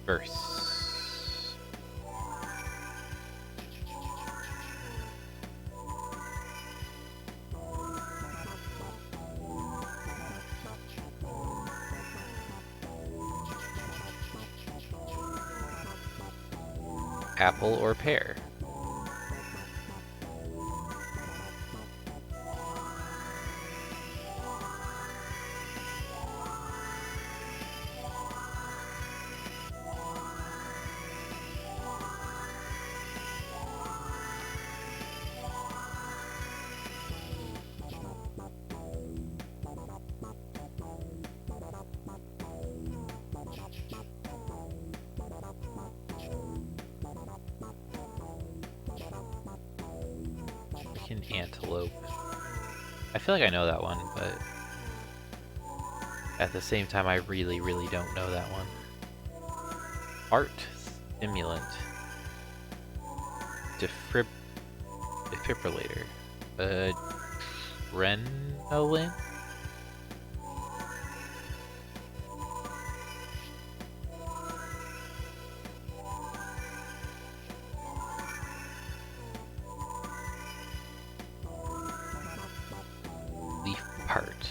verse. Apple or pear? Freaking antelope. I feel like I know that one, but at the same time, I really, really don't know that one. Art stimulant. Defibrillator. Adrenaline? Leaf part.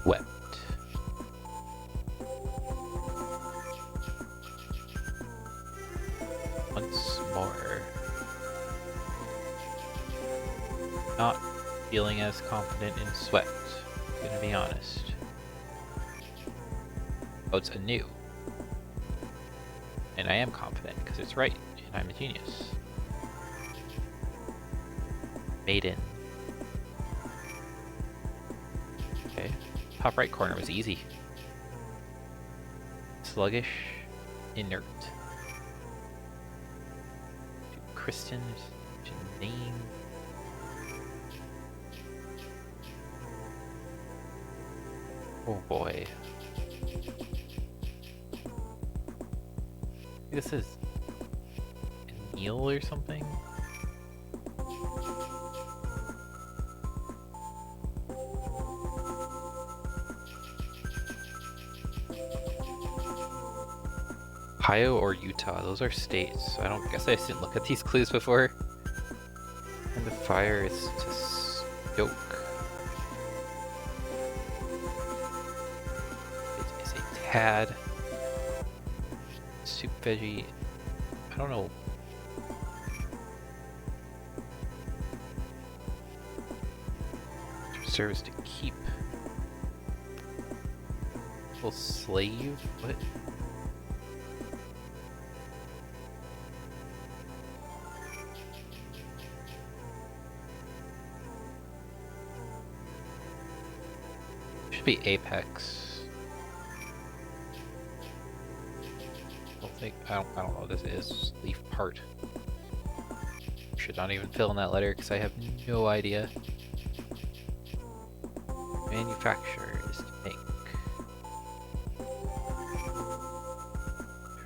Wept. Once more. Not feeling as confident in swept, gonna be honest. Oh, it's a new. And I am confident because it's right, and I'm a genius. Maiden. Okay. Top right corner was easy. Sluggish. Inert. Kristen. Janine. Oh boy. This is Neil or something? Ohio or Utah? Those are states. I guess I didn't look at these clues before. And the fire is just joke. It is a tad. Soup veggie. I don't know. Serves to keep. Little slave? What? Should be Apex. I don't know what this is. Leaf part. Should not even fill in that letter because I have no idea. Manufacture is to make.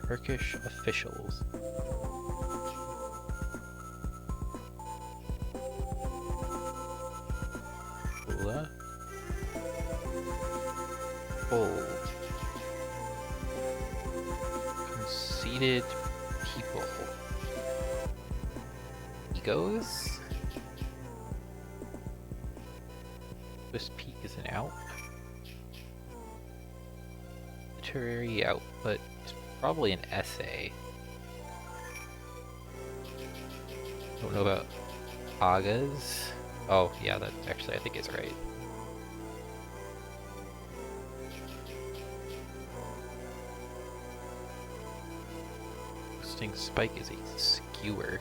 Turkish officials. Ula. Bold. Conceited people. Egos? This peak is an out. Literary output is probably an essay. Don't know about agas. Oh yeah, that actually I think is right. Roasting spike is a skewer.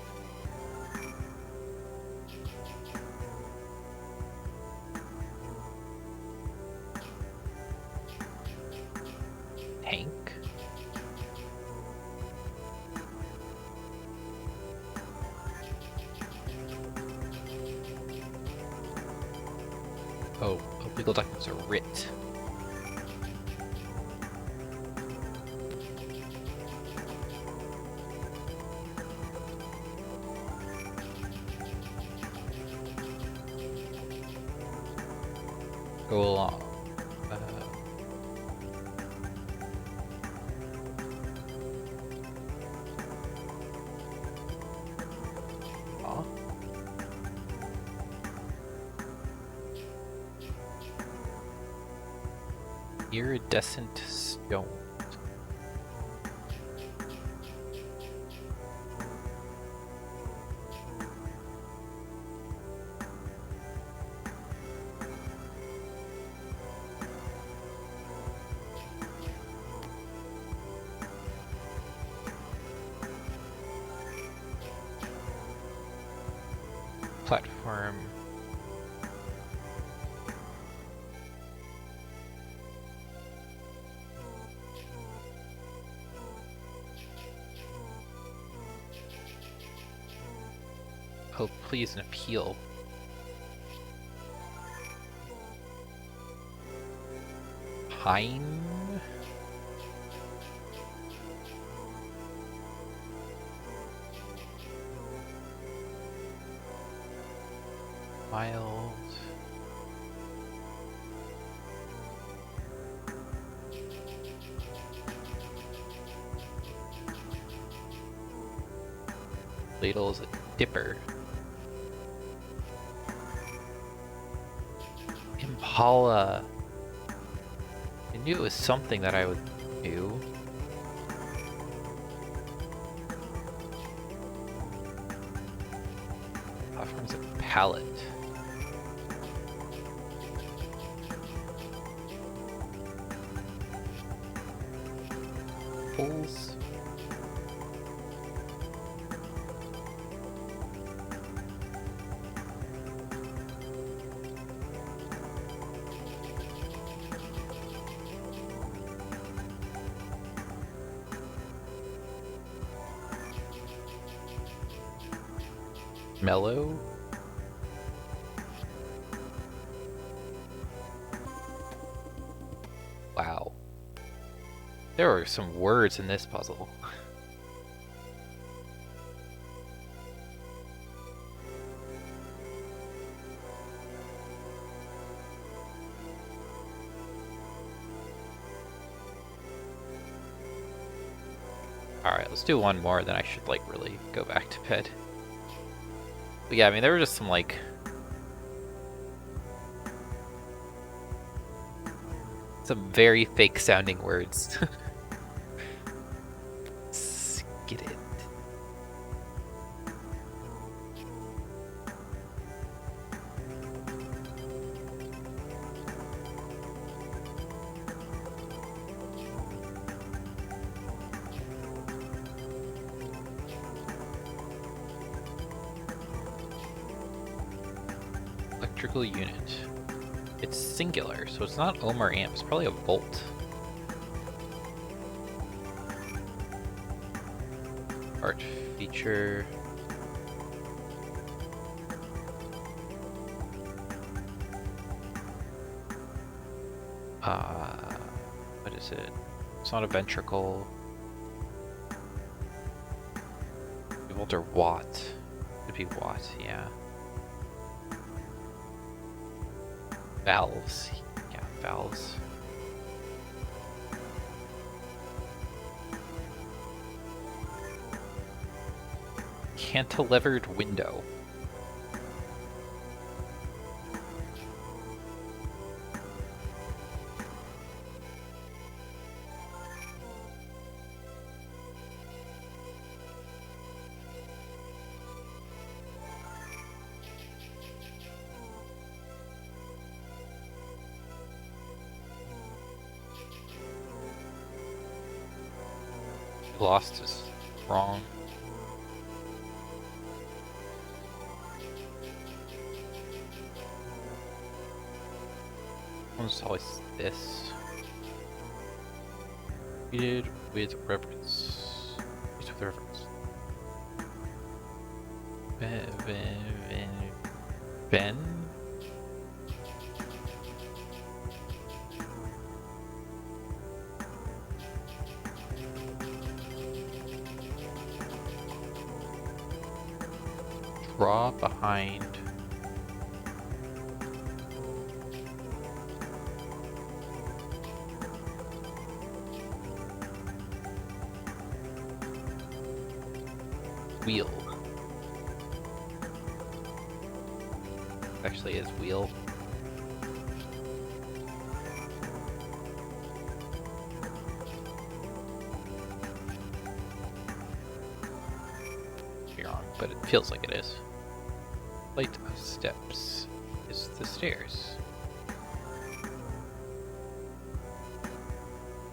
Tank? Oh, legal documents are writ. Go along. Aw. Iridescent stone. Platform. Oh, please, an appeal. Pine? Wild. Ladle is a dipper. Impala. I knew it was something that I would do. Platform's a pallet. Pulls. Mellow. Wow. There are some words in this puzzle. Alright, let's do one more, then I should, like, really go back to bed. But yeah, I mean, there were just some, like... some very fake-sounding words. Get it. Electrical unit. It's singular, so it's not ohm or amp. It's probably a volt. Art feature. What is it? It's not a ventricle. Volt or watt? Could be watt, yeah. Valves. Yeah, valves. Cantilevered window. Lost is wrong. Almost always this. Treated with reverence. Treated with reverence. Ben? draw behind. Wheel. Actually is wheel. Could be wrong, but it feels like it is. Flight of steps is the stairs.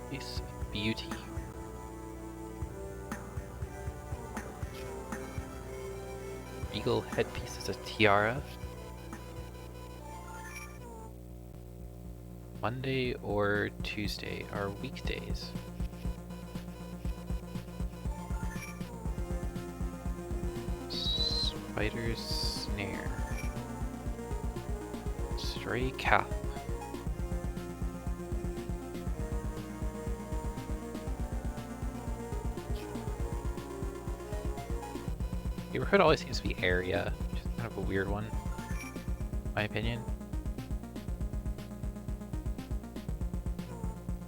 Piece of beauty. Regal headpiece is a tiara. Monday or Tuesday are weekdays. Spider's snare. Stray cow. Neighborhood always seems to be area, which is kind of a weird one, in my opinion.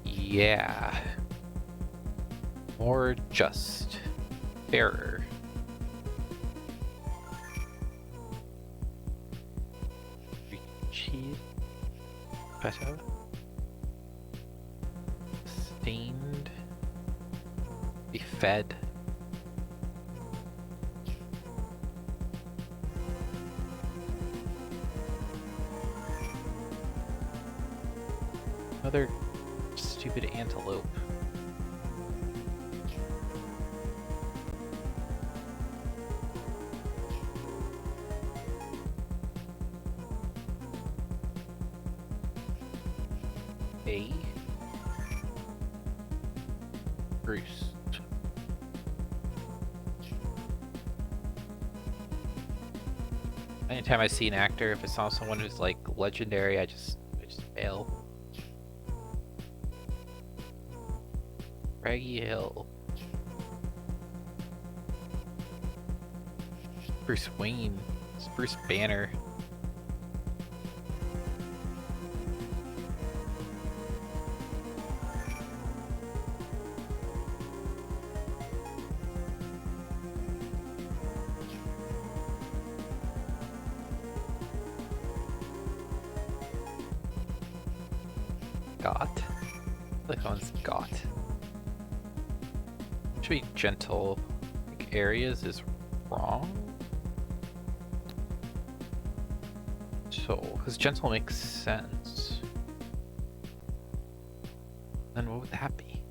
Yeah. Or just fairer. Cheese. Better. Stained. Be fed. Another stupid antelope. A. Roost. Anytime I see an actor, if it's not someone who's like legendary, I just fail. Craggy Hill. Bruce Wayne. It's Bruce Banner. Got. Like one's got. Should be gentle. Like areas is wrong. So, because gentle makes sense. Then what would that be?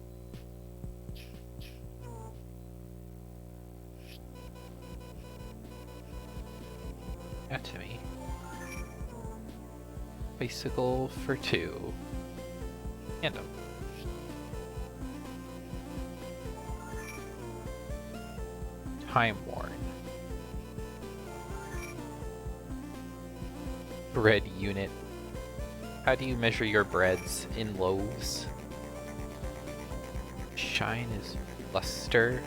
That to me. Bicycle for 2. Tandem. Time worn. Bread unit. How do you measure your breads? In loaves? Shine is luster.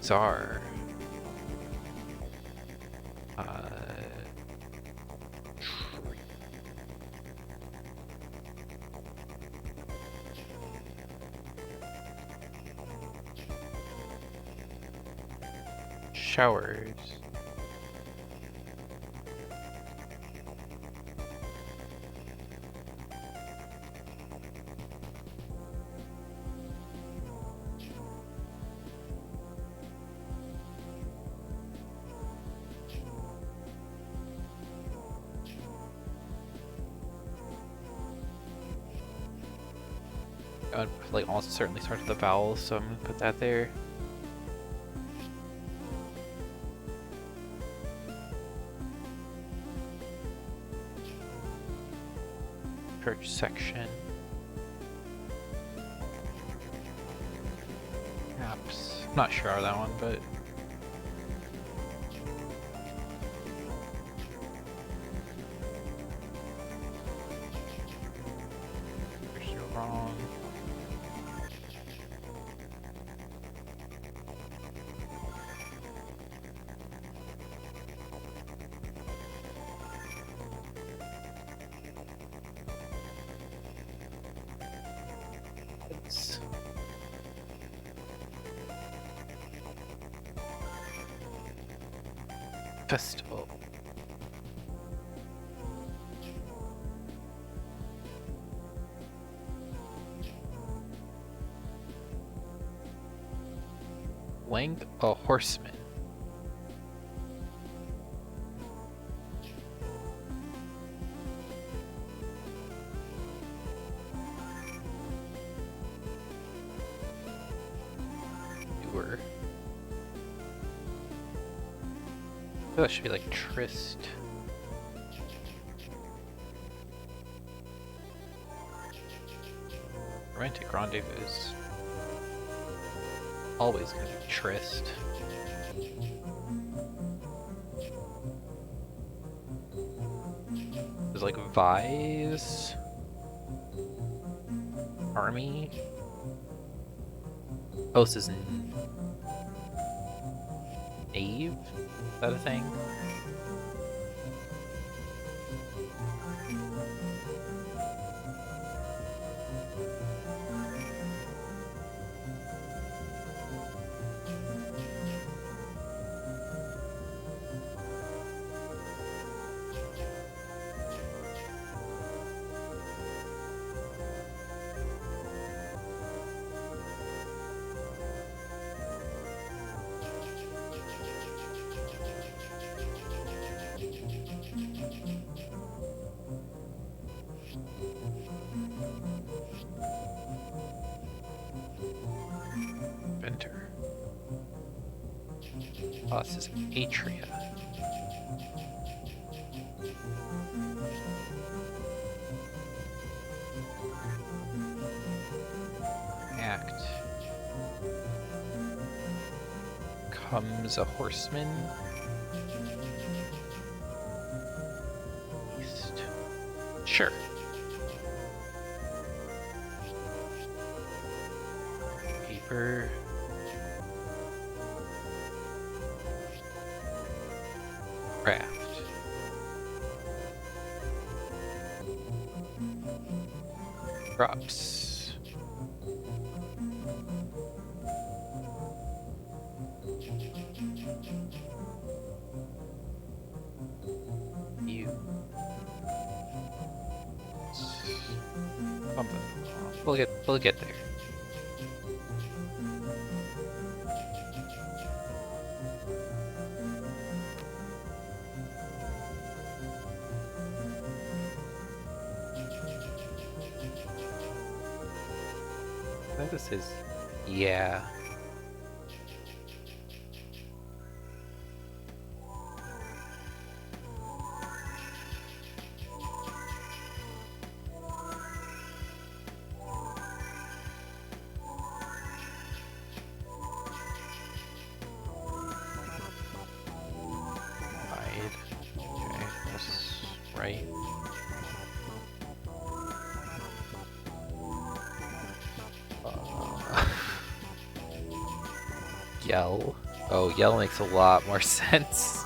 Czar. Showers. I would like almost certainly start with the vowels, so I'm gonna put that there. Church section. Apps. I'm not sure on that one, but you're wrong. Festival. Flank a horseman. Doer. Oh, that should be like Trist. Romantic rendezvous is always gonna be Trist. There's like Vise, Army. Oh, this is Knave? Is that a thing? Inventor. Oh, this is Atria. Act. Comes a horseman. East. Sure. Paper. Craft. Crops. You. Something. We'll get there. I think this is, yeah. Hide. Okay, this is right. Yell. Oh, yell makes a lot more sense.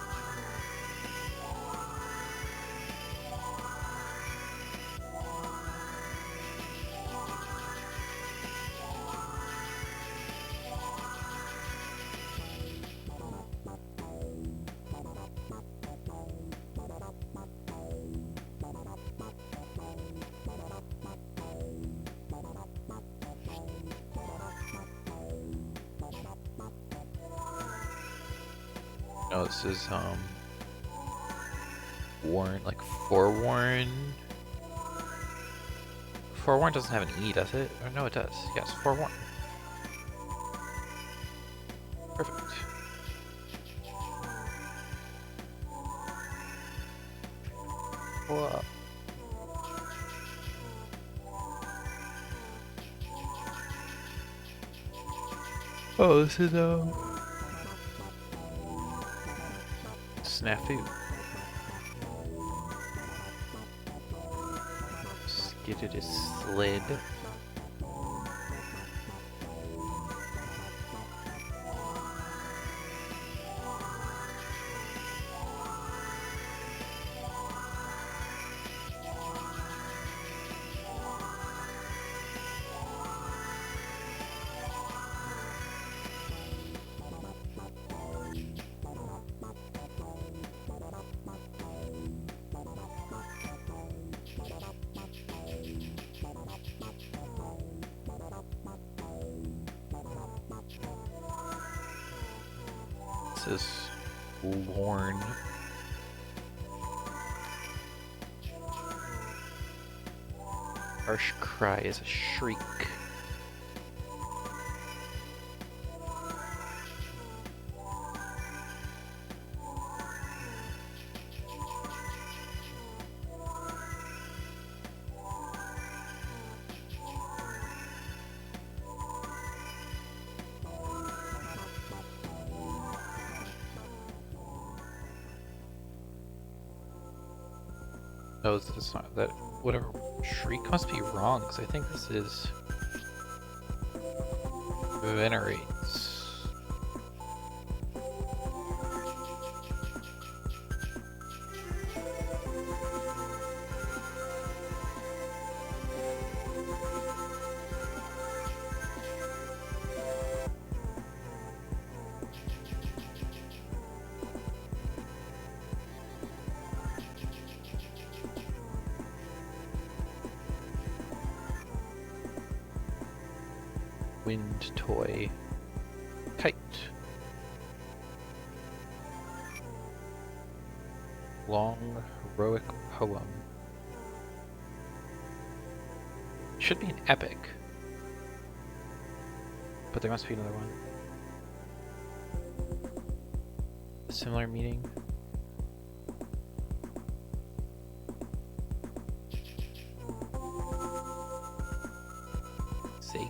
No, this is warn, like forewarn. Forewarn doesn't have an E, does it? Or no, it does. Yes, forewarn. Perfect. Whoa. Oh, this is snafu. Skidded is slid. This is worn. Harsh cry is a shriek. No, it's not that. Whatever. Shriek must be wrong, because I think this is venerates. Wind toy. Kite. Long heroic poem. Should be an epic. But there must be another one. A similar meaning. Sake.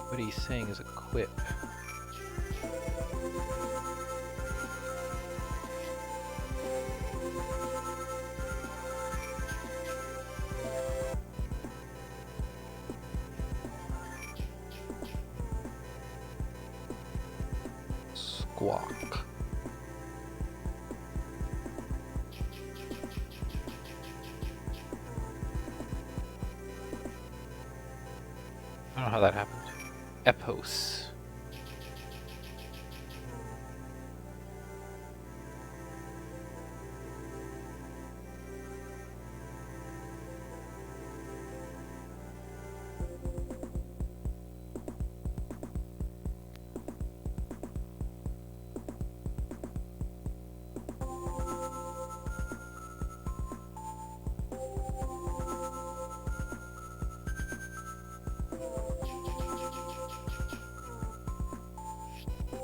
What he's saying is a quip. Squawk. I don't know how that happened. Epos.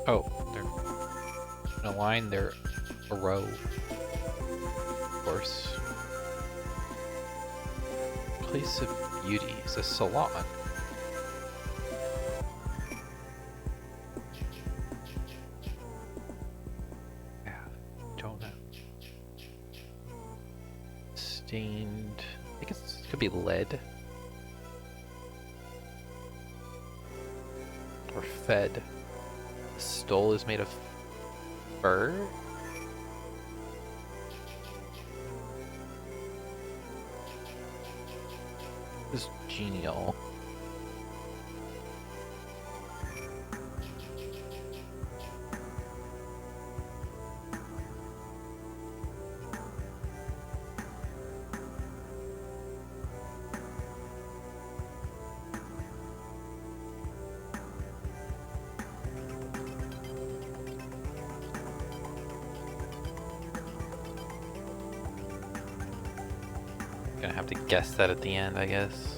Oh, they're in a line, they're a row. Of course. Place of beauty is a salon. Yeah, don't know. Stained. I guess it could be lead. Or fed. The stole is made of fur? This is genial. Gonna have to guess that at the end, I guess.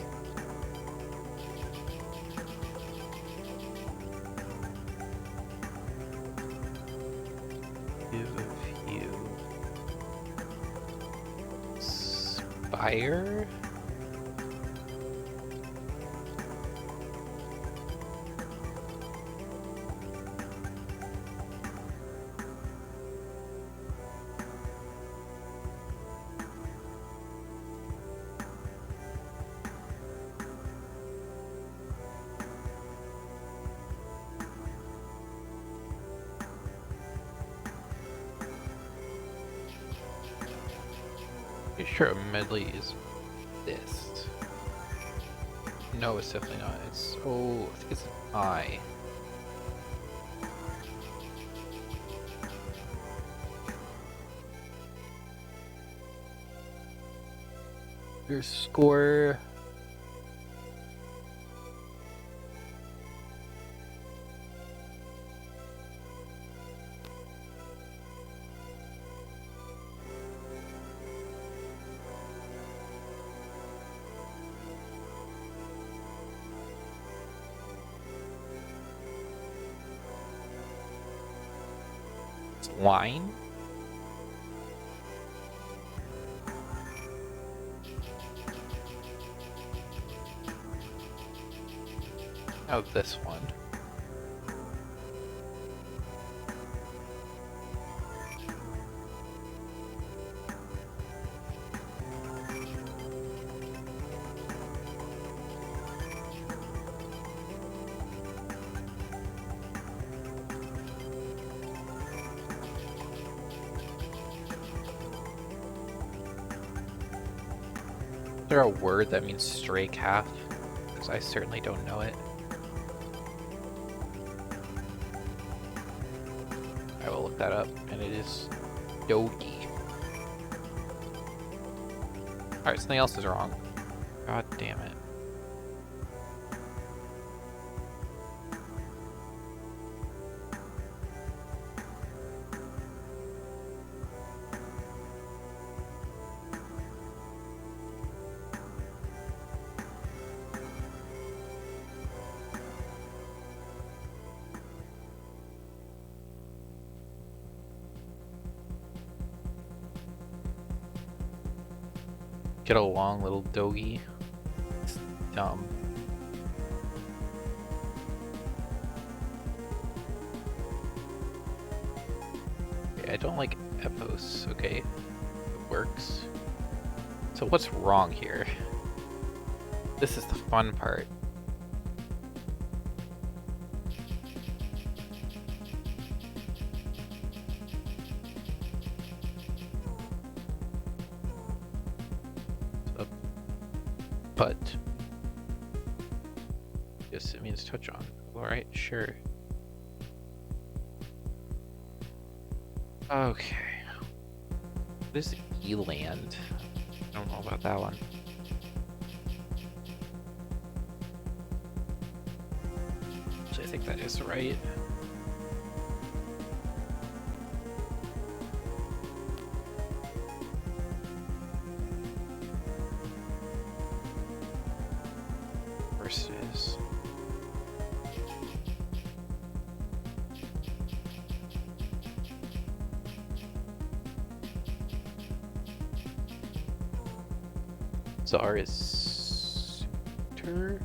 Give a few. Spire? Pretty sure a medley is this. No, it's definitely not. It's, oh, I think it's an I. Your score. Line. Oh, this one. Is there a word that means stray calf? Because I certainly don't know it. I will look that up, and it is doggy. Alright, something else is wrong. God damn it. Get along, little doggy. It's dumb. Okay, I don't like epos, okay? It works. So what's wrong here? This is the fun part. But yes, it means touch on. Alright, sure. Okay. What is Eland? I don't know about that one. Actually, I think that is right. Versus Czar is suitor?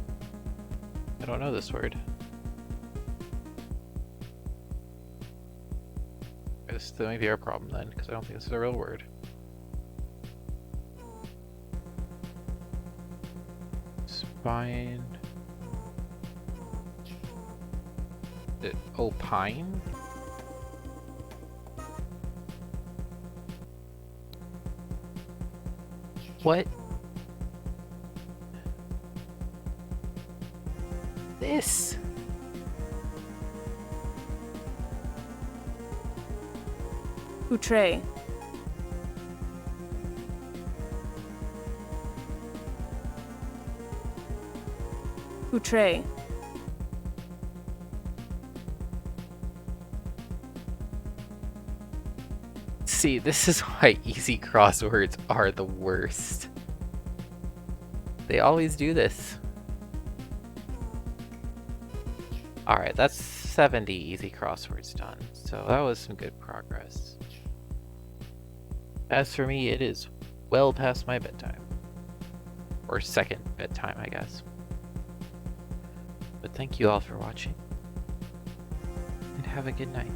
I don't know this word. This might be our problem then, because I don't think this is a real word. Spine. Is it opine? What? This? Outre. Outre. See, this is why easy crosswords are the worst. They always do this. Alright, that's 70 easy crosswords done. So that was some good progress. As for me, it is well past my bedtime. Or second bedtime, I guess. But thank you all for watching. And have a good night.